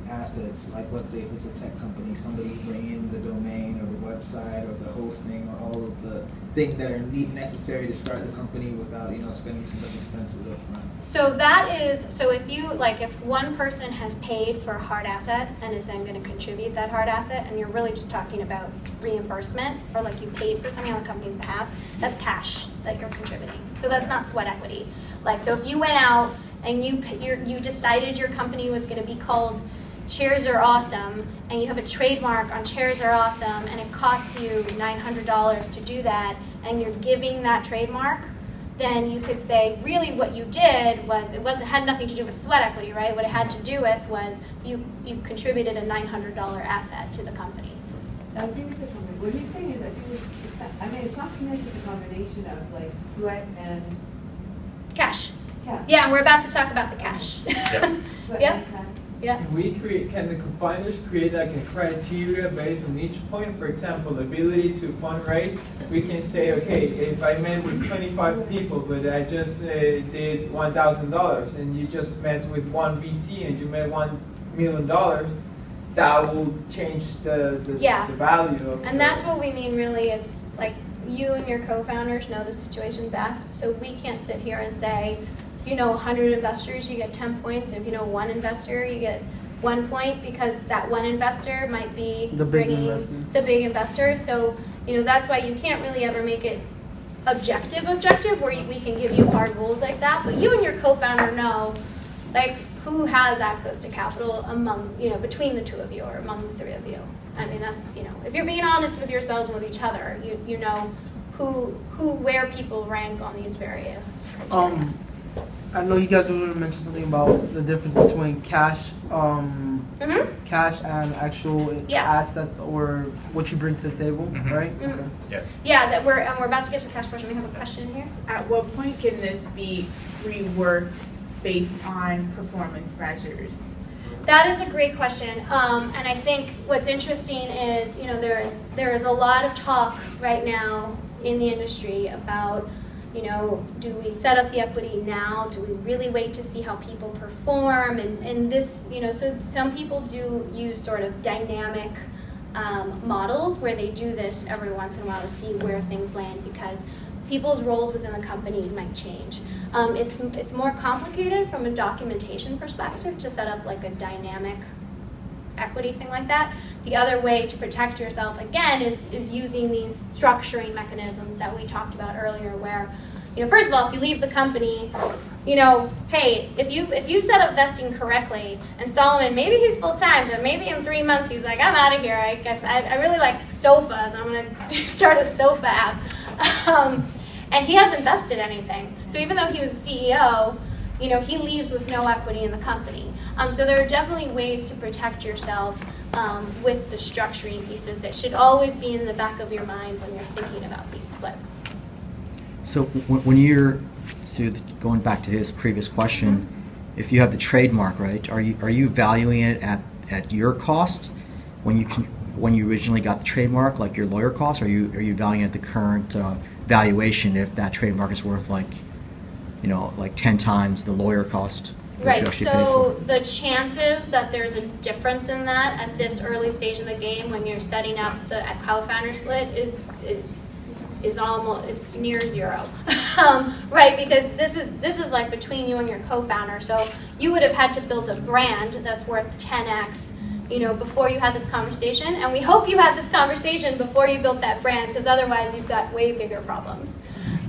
assets? Like let's say if it's a tech company, somebody bring in the domain or the website or the hosting or all of the things that are necessary to start the company without spending too much expenses up front. So that is, so if one person has paid for a hard asset and is then going to contribute that hard asset, and you're really just talking about reimbursement, or like you paid for something on the company's behalf, that's cash that you're contributing. So that's not sweat equity. So if you went out and you decided your company was going to be called Chairs Are Awesome, and you have a trademark on Chairs Are Awesome, and it costs you $900 to do that, and you're giving that trademark, then you could say, really what you did was, it had nothing to do with sweat equity, right? What it had to do with was you contributed a $900 asset to the company. So I think it's a combination. What he's saying is, it's not so much a combination of like sweat and Cash. cash. Yeah, we're about to talk about the cash. Yep. Sweat Yep. and cash. Yeah. Can the co-founders create like a criteria based on each point? For example, the ability to fundraise. We can say, okay, if I met with 25 people, but I just did $1,000, and you just met with one VC and you made $1 million, that will change the value of. And that's what we mean really. It's like you and your co-founders know the situation best. So we can't sit here and say, 100 investors, you get 10 points. If you know one investor, you get 1 point, because that one investor might be The big bringing investor. the big investor. So, that's why you can't really ever make it objective where we can give you hard rules like that. But you and your co-founder know, like, who has access to capital among, between the two of you or among the three of you. I mean, that's, if you're being honest with yourselves and with each other, you know where people rank on these various criteria. I know you guys were going to mention something about the difference between cash, cash and actual assets, or what you bring to the table, right? Okay. Yeah. Yeah, we're about to get to the cash portion. We have a question here. At what point can this be reworked based on performance measures? That is a great question, and I think what's interesting is, there is a lot of talk right now in the industry about, do we set up the equity now? Do we really wait to see how people perform? And this, so some people do use sort of dynamic models where they do this every once in a while to see where things land, because people's roles within the company might change. It's more complicated from a documentation perspective to set up like a dynamic equity thing like that. The other way to protect yourself, again, is using these structuring mechanisms that we talked about earlier, where, first of all, if you leave the company, hey, if you set up vesting correctly, and Solomon, maybe he's full-time, but maybe in 3 months he's like, I'm out of here, I really like sofas, I'm going to start a sofa app. And he hasn't vested anything. So even though he was a CEO, he leaves with no equity in the company. So there are definitely ways to protect yourself with the structuring pieces that should always be in the back of your mind when you're thinking about these splits. So when you're going back to his previous question, if you have the trademark, right, are you valuing it at your cost when you originally got the trademark, like your lawyer costs? Or are you valuing it at the current valuation if that trademark is worth like 10 times the lawyer cost? Right, so the chances that there's a difference in that at this early stage of the game when you're setting up the co-founder split is almost, it's near zero. Right, because this is like between you and your co-founder, so you would have had to build a brand that's worth 10x before you had this conversation, and we hope you had this conversation before you built that brand, because otherwise you've got way bigger problems.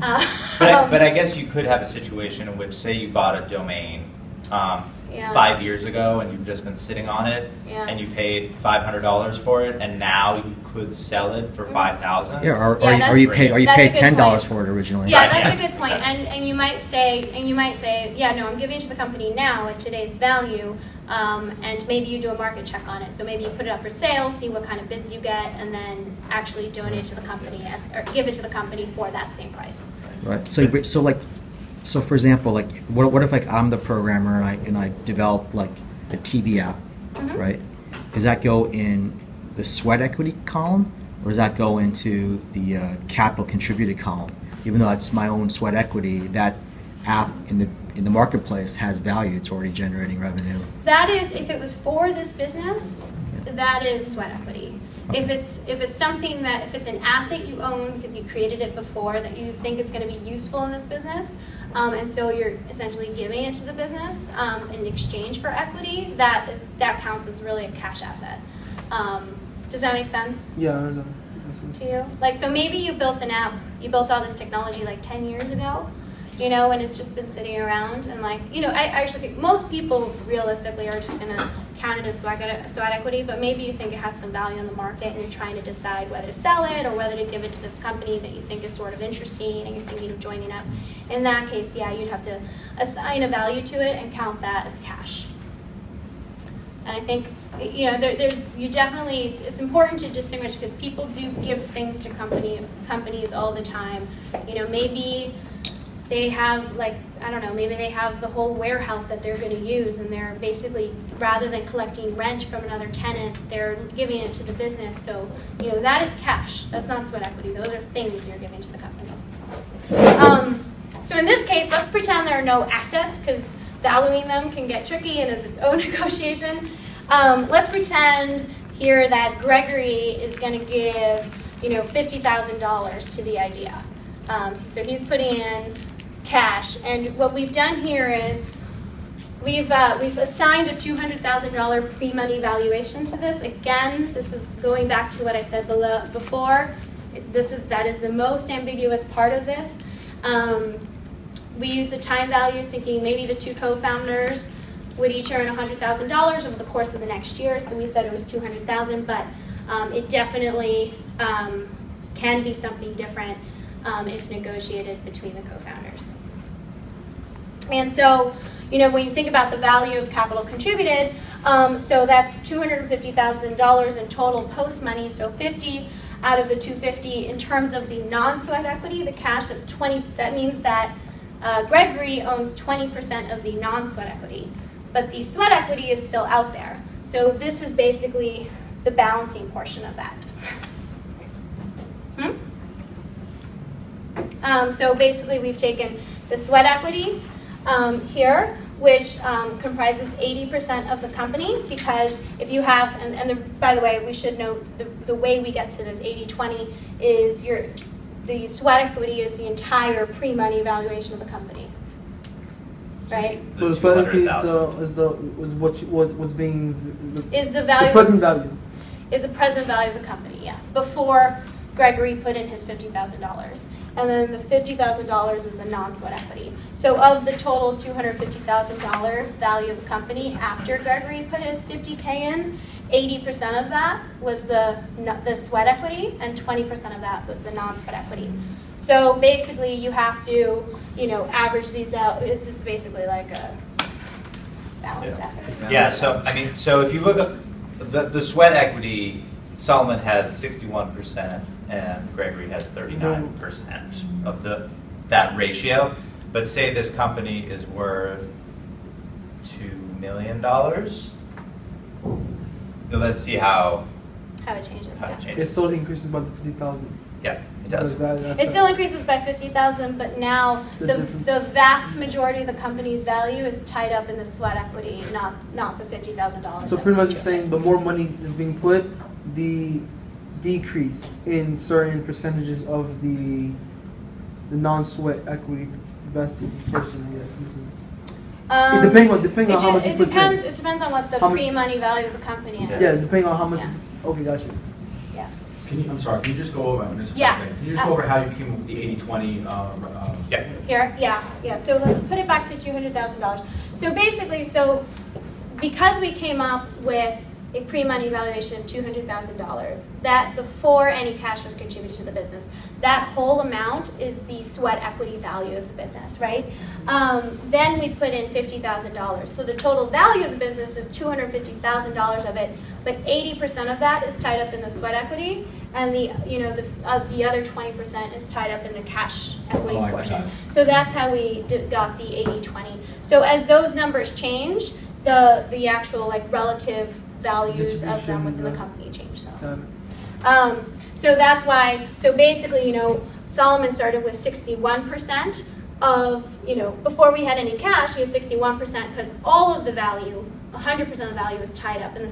But I guess you could have a situation in which, say you bought a domain 5 years ago and you've just been sitting on it, and you paid $500 for it, and now you could sell it for $5,000. Yeah, or you paid $10 for it originally. Yeah, that's a good point. And you might say, yeah, no, I'm giving it to the company now at today's value, and maybe you do a market check on it. So maybe you put it up for sale, see what kind of bids you get, and then actually donate to the company or give it to the company for that same price. Right. So for example, like what if like I'm the programmer and I develop like a TV app, right? Does that go in the sweat equity column, or does that go into the capital contributed column? Even though it's my own sweat equity, that app in the marketplace has value. It's already generating revenue. That is, if it was for this business, that is sweat equity. Okay. If it's something that, if it's an asset you own because you created it before that you think it's going to be useful in this business, and so you're essentially giving it to the business in exchange for equity, that counts as really a cash asset. Does that make sense? Yeah. To you? Like, so maybe you built an app, you built all this technology like 10 years ago, and it's just been sitting around, and like, I actually think most people realistically are just going to count it as sweat equity, but maybe you think it has some value in the market and you're trying to decide whether to sell it or whether to give it to this company that you think is sort of interesting and you're thinking of joining up. In that case, yeah, you'd have to assign a value to it and count that as cash. And I think, it's important to distinguish, because people do give things to companies all the time. Maybe they have, like, I don't know, maybe they have the whole warehouse that they're going to use, and they're basically, rather than collecting rent from another tenant, they're giving it to the business. So, that is cash. That's not sweat equity. Those are things you're giving to the company. So in this case, let's pretend there are no assets, because valuing them can get tricky and is its own negotiation. Let's pretend here that Gregory is going to give, $50,000 to the idea. So he's putting in cash, and what we've done here is we've assigned a $200,000 pre-money valuation to this. Again, this is going back to what I said before. That is the most ambiguous part of this. We used the time value, thinking maybe the two co-founders would each earn $100,000 over the course of the next year. So we said it was $200,000, but it definitely can be something different if negotiated between the co-founders. And so, when you think about the value of capital contributed, so that's $250,000 in total post money, so 50 out of the 250 in terms of the non-sweat equity, the cash that's 20, that means that Gregory owns 20% of the non-sweat equity, but the sweat equity is still out there. So this is basically the balancing portion of that. So basically we've taken the sweat equity here, which comprises 80% of the company, because if you have, by the way, we should note the way we get to this 80-20 is the sweat equity is the entire pre-money valuation of the company, right? The So the sweat equity Is the value the present value. is the present value of the company, yes, before Gregory put in his $50,000. And then the $50,000 is the non-sweat equity. So of the total $250,000 value of the company after Gregory put his $50K in, 80% of that was the sweat equity, and 20% of that was the non-sweat equity. So basically, you have to, average these out. It's basically like a balanced effort. Yeah. So so if you look at the sweat equity, Solomon has 61% and Gregory has 39% of that ratio. But say this company is worth $2 million. Let's see how it changes. It still increases by the 50,000. Yeah, it does. It still increases by 50,000, but now the vast majority of the company's value is tied up in the sweat equity, not the $50,000. So pretty much saying the more money is being put, the decrease in certain percentages of the non-sweat equity vested person, I guess, in a sense. Depending on how much you put in. It depends on what the pre-money value of the company is. Yeah, depending on how much. Yeah. Okay, gotcha. Yeah. I'm sorry, can you just go over, can you just go over how you came up with the 80-20? Yeah. Here, yeah. So let's put it back to $200,000. So basically, because we came up with a pre-money valuation of $200,000, that before any cash was contributed to the business, that whole amount is the sweat equity value of the business, right? Then we put in $50,000. So the total value of the business is $250,000 of it, but 80% of that is tied up in the sweat equity, and the other 20% is tied up in the cash equity portion. So that's how we got the 80-20. So as those numbers change, the actual relative values of them within the company change. So that's why. So basically, Solomon started with 61% of before we had any cash, he had 61% because all of the value, 100% of the value, was tied up in the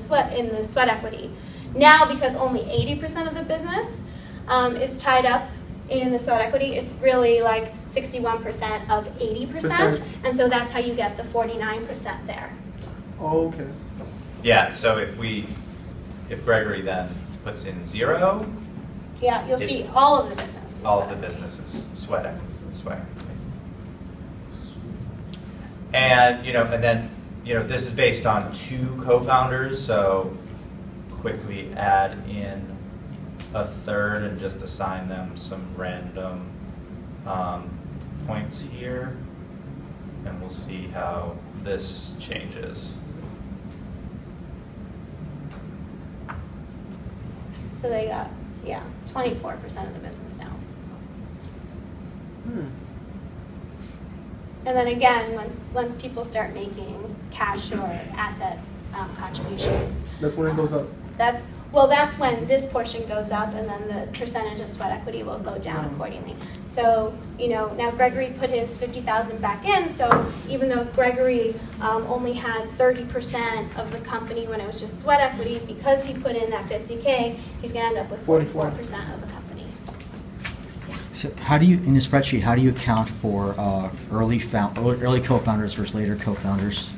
sweat equity. Now, because only 80% of the business is tied up in the sweat equity, it's really like 61% of 80%, and so that's how you get the 49% there. Oh, okay. Yeah, so if Gregory then puts in 0, yeah, you'll see all of the business. All of the businesses sweat equity. And and then this is based on 2 co-founders, so quickly add in a third and just assign them some random points here, and we'll see how this changes. So they got, 24% of the business now. And then again, once people start making cash or asset contributions, that's when it goes up. That's when this portion goes up, and then the percentage of sweat equity will go down accordingly. So now Gregory put his 50,000 back in. So even though Gregory only had 30% of the company when it was just sweat equity, because he put in that 50K, he's going to end up with 44% of the company. Yeah. So how do you, in the spreadsheet, how do you account for early co-founders versus later co-founders?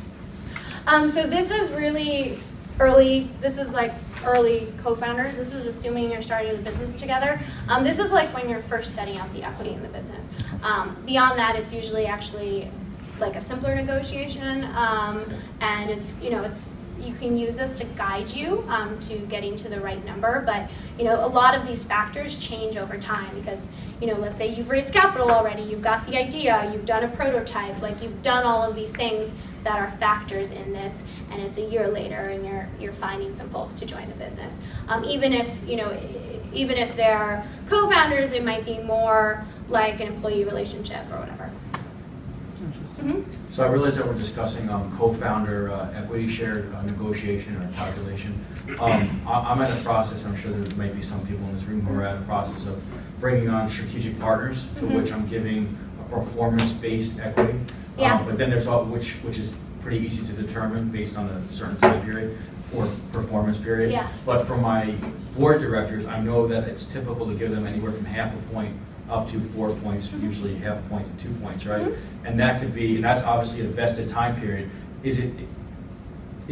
So this is really early. This is like early co-founders. This is assuming you're starting a business together. This is like when you're first setting up the equity in the business. Beyond that, it's usually actually like a simpler negotiation, and it's, you know, you can use this to guide you to getting to the right number, but you know, a lot of these factors change over time because, you know, let's say you've raised capital already, you've got the idea, you've done a prototype, like you've done all of these things that are factors in this, and it's a year later and you're finding some folks to join the business. Even if, you know, even if they're co-founders, it might be more like an employee relationship or whatever. Interesting. So I realize that we're discussing co-founder equity share negotiation or calculation. I'm in a process, I'm sure there might be some people in this room who are in a process of bringing on strategic partners to which I'm giving a performance-based equity. Yeah. But then there's which is pretty easy to determine based on a certain time period or performance period. Yeah. But for my board directors, I know that it's typical to give them anywhere from half a point up to 4 points, usually half a point to 2 points, right? And that could be, and that's obviously a vested time period. Is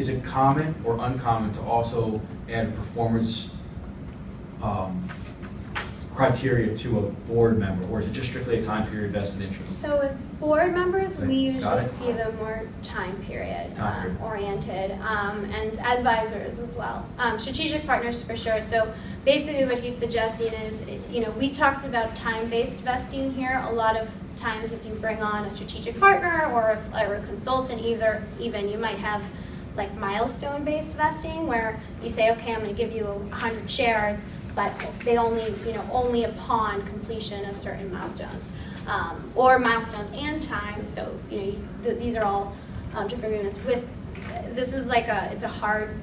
it common or uncommon to also add performance criteria to a board member, or is it just strictly a time period vested interest? So with board members, we Got usually it. see them more time period oriented, and advisors as well. Strategic partners for sure. So basically what he's suggesting is, you know, we talked about time-based vesting here. A lot of times if you bring on a strategic partner or a consultant even, you might have like milestone-based vesting where you say, okay, I'm going to give you 100 shares, but they only, you know, only upon completion of certain milestones, or milestones and time. So, you know, these are all different agreements. This is like it's a hard.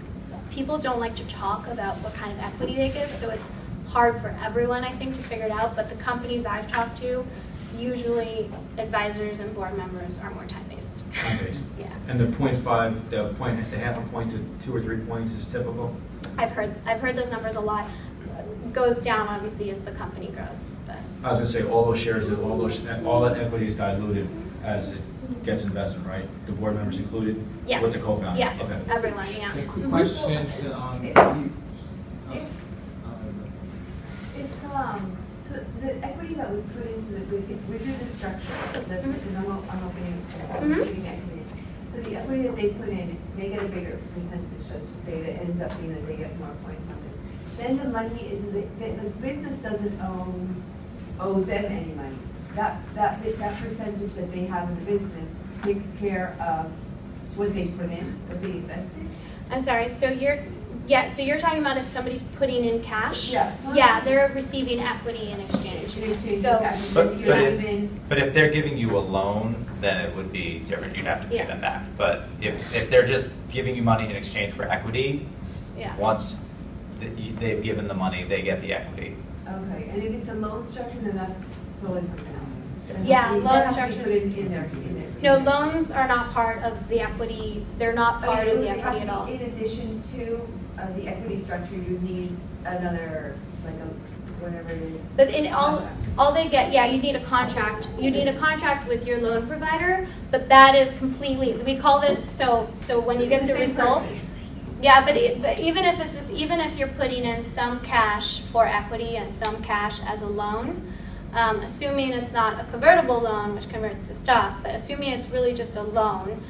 People don't like to talk about what kind of equity they give, so it's hard for everyone, I think, to figure it out. But the companies I've talked to, usually advisors and board members are more time-based. Time-based. Yeah. And the 0.5, the half a point to 2 or 3 points is typical? I've heard those numbers a lot. Goes down obviously as the company grows. But I was going to say all those shares, all that equity is diluted as it gets investment, right? The board members included? yes. With the co-founders? Yes. Okay. Everyone. Yeah. A quick question on So the equity that was put into if we do the structure, that's I'm opening equity. So the equity that they put in, they get a bigger percentage, let's just say that ends up being that they get more points on this. Then the money is, the business doesn't owe them any money. That percentage that they have in the business takes care of what they put in, what they invested. I'm sorry. So you're talking about if somebody's putting in cash? Yeah. Yeah, they're receiving equity in exchange. But if they're giving you a loan, then it would be different. You'd have to pay them back. But if they're just giving you money in exchange for equity, once they've given the money, they get the equity. Okay, and if it's a loan structure, then that's totally something else. Yeah, loan loan structure. structure. In there. No, loans are not part of the equity. They're not part of the equity at all. In addition to the equity structure, you need another, like whatever it is. But in all they get, you need a contract. You need a contract with your loan provider, but that is completely, we call this, so when you get the results. Yeah, but even if you're putting in some cash for equity and some cash as a loan, assuming it's not a convertible loan, which converts to stock, but assuming it's really just a loan,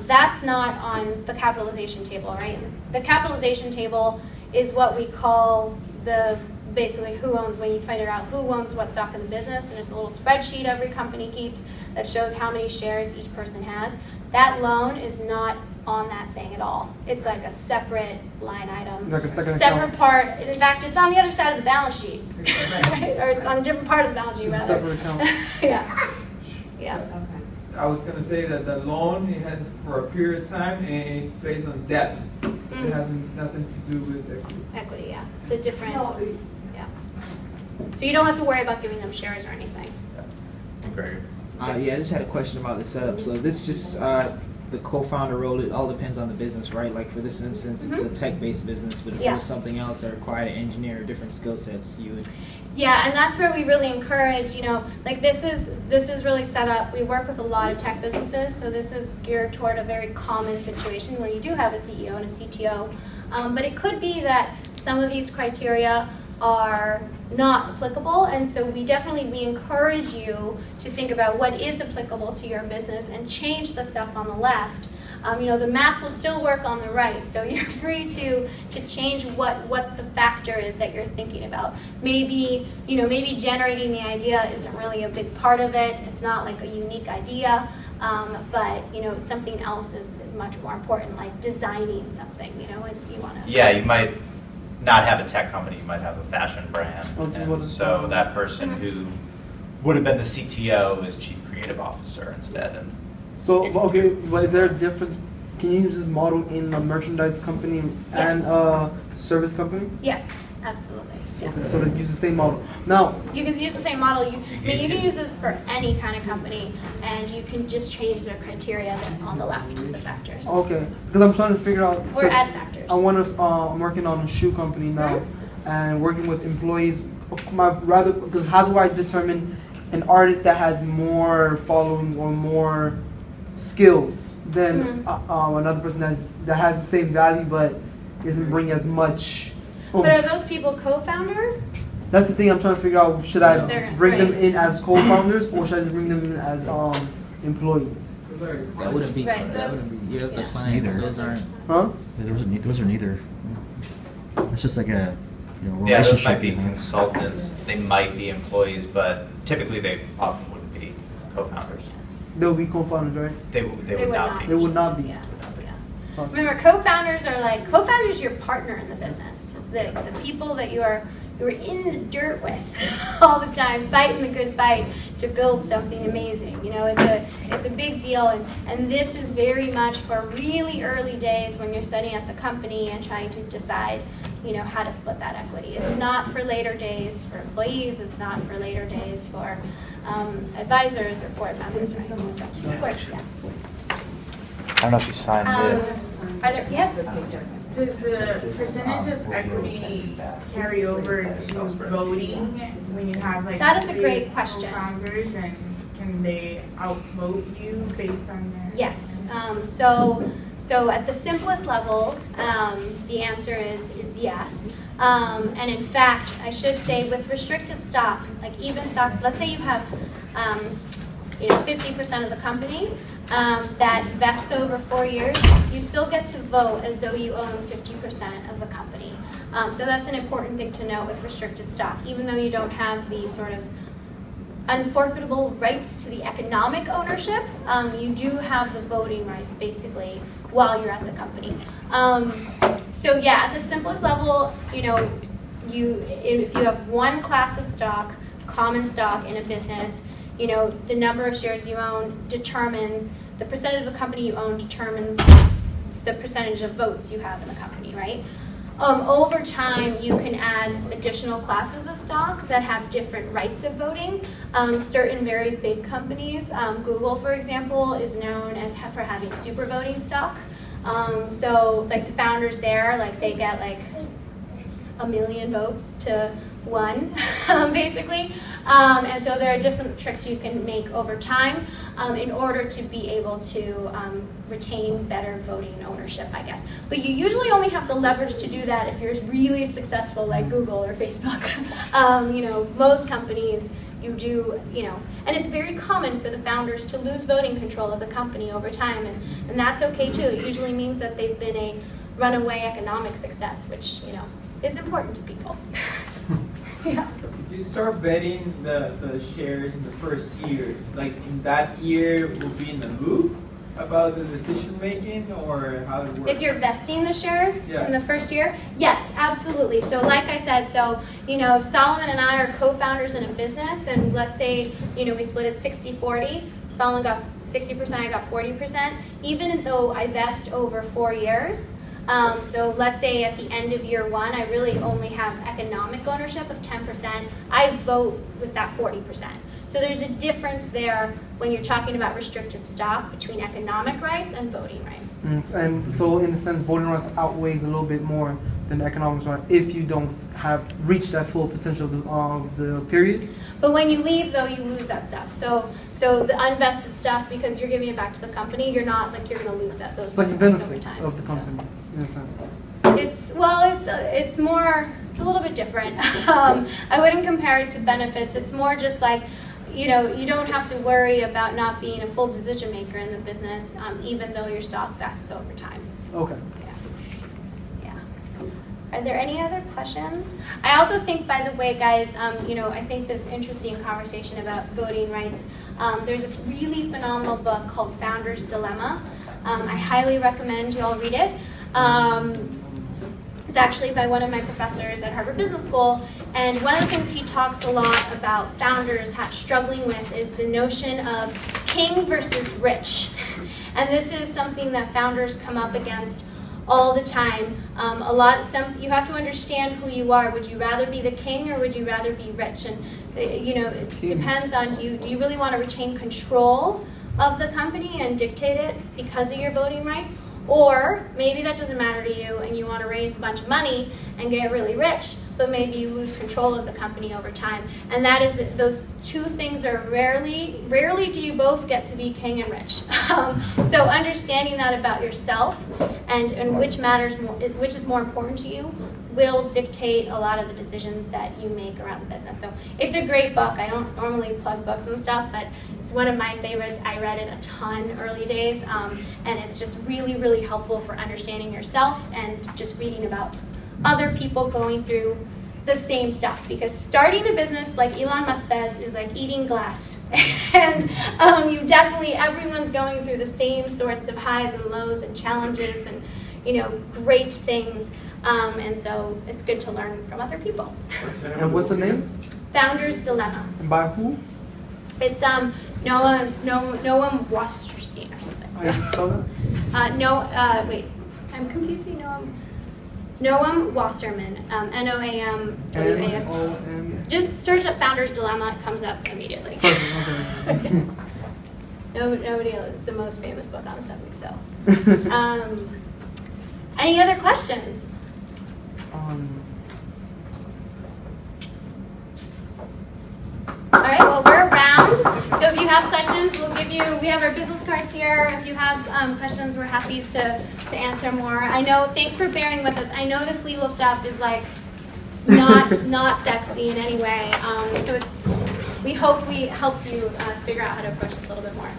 that's not on the capitalization table, right? The capitalization table is what we call basically who owns, when you figure out who owns what stock in the business, and it's a little spreadsheet every company keeps that shows how many shares each person has. That loan is not on that thing at all. It's like a separate line item, like a second separate account. part. In fact, it's on the other side of the balance sheet, right? Or it's on a different part of the balance sheet, rather. Separate account. Yeah. Okay. I was going to say that the loan, it has for a period of time, and it's based on debt. It has nothing to do with equity. Equity, yeah. It's a different. No, Yeah. So you don't have to worry about giving them shares or anything. Great. I just had a question about the setup. So this just the co-founder role. It all depends on the business, right? Like for this instance, it's a tech-based business, but if it was something else that required an engineer or different skill sets, you would. Yeah, and that's where we really encourage, like this is really set up. We work with a lot of tech businesses, so this is geared toward a very common situation where you do have a CEO and a CTO. But it could be that some of these criteria are not applicable, and so we encourage you to think about what is applicable to your business and change the stuff on the left. The math will still work on the right, so you're free to change what the factor is that you're thinking about. Maybe generating the idea isn't really a big part of it. It's not like a unique idea, but something else is much more important, like designing something. And you want to. Yeah, you might not have a tech company. You might have a fashion brand, and so that person who would have been the CTO is chief creative officer instead. And so, okay, but is there a difference? Can you use this model in a merchandise company and a service company? Yes, absolutely. Yeah. Okay, so they use the same model. Now, you can use the same model. You can use this for any kind of company, and you can just change the criteria on the left, the factors. Okay, because I'm trying to figure out. Or add factors. I'm working on a shoe company now, and working with employees. Because how do I determine an artist that has more following or more skills than another person that has the same value but isn't bringing as much? But are those people co-founders? That's the thing I'm trying to figure out. Should I bring them in as co-founders or should I just bring them in as employees? That wouldn't be. Right, That wouldn't be. Yeah, that's fine. Neither. Those aren't. Huh? Those are neither. It's just like a relationship. Yeah, those might be consultants. They might be employees, but typically they often wouldn't be co-founders. They'll be co-founders, right? They would not be. They would not be. Yeah. Remember, co-founders are your partner in the business. It's the people that you're in the dirt with all the time, fighting the good fight to build something amazing. It's a big deal, and this is very much for really early days when you're setting up the company and trying to decide, how to split that equity. It's not for later days for employees. It's not for later days for advisors or board members. Right? So, of course, yeah. I don't know if you signed it. Are there? Yes. Does the percentage of equity carry over to voting when you have That is a great question. Co-founders, and can they outvote you based on their? Yes. So at the simplest level, the answer is yes. And in fact, I should say with restricted stock, like even stock, let's say you have 50% of the company that vests over 4 years, you still get to vote as though you own 50% of the company. So that's an important thing to note with restricted stock. Even though you don't have the sort of unforfeitable rights to the economic ownership, you do have the voting rights basically while you're at the company. So yeah, at the simplest level, if you have one class of stock, common stock in a business, the number of shares you own determines, the percentage of the company you own determines the percentage of votes you have in the company, right? Over time, you can add additional classes of stock that have different rights of voting. Certain very big companies, Google, for example, is known for having super voting stock. So like the founders there, they get 1 million votes to 1, basically. And so there are different tricks you can make over time in order to be able to retain better voting ownership, I guess. But you usually only have the leverage to do that if you're really successful like Google or Facebook. Most companies, you do, and it's very common for the founders to lose voting control of the company over time, and that's okay too. It usually means that they've been a runaway economic success, which, is important to people. Yeah. If you start betting the shares in the first year, in that year, will be in the loop about the decision making, or how it works? If you're vesting the shares in the first year, yes, absolutely. So like I said, if Solomon and I are co-founders in a business, and let's say, we split it 60-40, Solomon got 60%, I got 40%, even though I vest over 4 years, so let's say at the end of year 1, I really only have economic ownership of 10%. I vote with that 40%. So there's a difference there when you're talking about restricted stock between economic rights and voting rights. And so in a sense, voting rights outweighs a little bit more than the economic rights if you don't have reached that full potential of the period. But when you leave, though, you lose that stuff. So the unvested stuff, because you're giving it back to the company, you're not you're going to lose those. It's like the benefits of the company. In a sense. It's more It's a little bit different. I wouldn't compare it to benefits. It's more just like, you know, you don't have to worry about not being a full decision maker in the business, even though your stock vests over time. Okay. Yeah. Are there any other questions? I also think, by the way, guys, you know, I think this interesting conversation about voting rights, there's a really phenomenal book called Founder's Dilemma. I highly recommend you all read it. It's actually by one of my professors at Harvard Business School, and one of the things he talks a lot about founders struggling with is the notion of king versus rich. And this is something that founders come up against all the time. You have to understand who you are. Would you rather be the king or would you rather be rich? And so, you know, it depends on you. Do you really want to retain control of the company and dictate it because of your voting rights? Or maybe that doesn't matter to you and you want to raise a bunch of money and get really rich, but maybe you lose control of the company over time. And that is, those two things are rarely do you both get to be king and rich. So understanding that about yourself and which matters more, which is more important to you, will dictate a lot of the decisions that you make around the business. So it's a great book. I don't normally plug books and stuff, but it's one of my favorites. I read it a ton early days, and it's just really, really helpful for understanding yourself and just reading about other people going through the same stuff. Because starting a business, like Elon Musk says, is like eating glass. And everyone's going through the same sorts of highs and lows and challenges and, you know, great things. And so it's good to learn from other people. And what's the name? Founder's Dilemma. And by who? It's Noam Wasserstein or something. I just spell that? Wait, I'm confusing Noam Wasserman, N-O-A-M-W-A-S. N-O-M. Just search up Founder's Dilemma, it comes up immediately. Okay. Nobody else. It's the most famous book on the subject, so. Any other questions? All right, well, we're around. So if you have questions, we have our business cards here. If you have questions, we're happy to answer more. I know, thanks for bearing with us. I know this legal stuff is like not sexy in any way. So we hope we helped you figure out how to approach this a little bit more.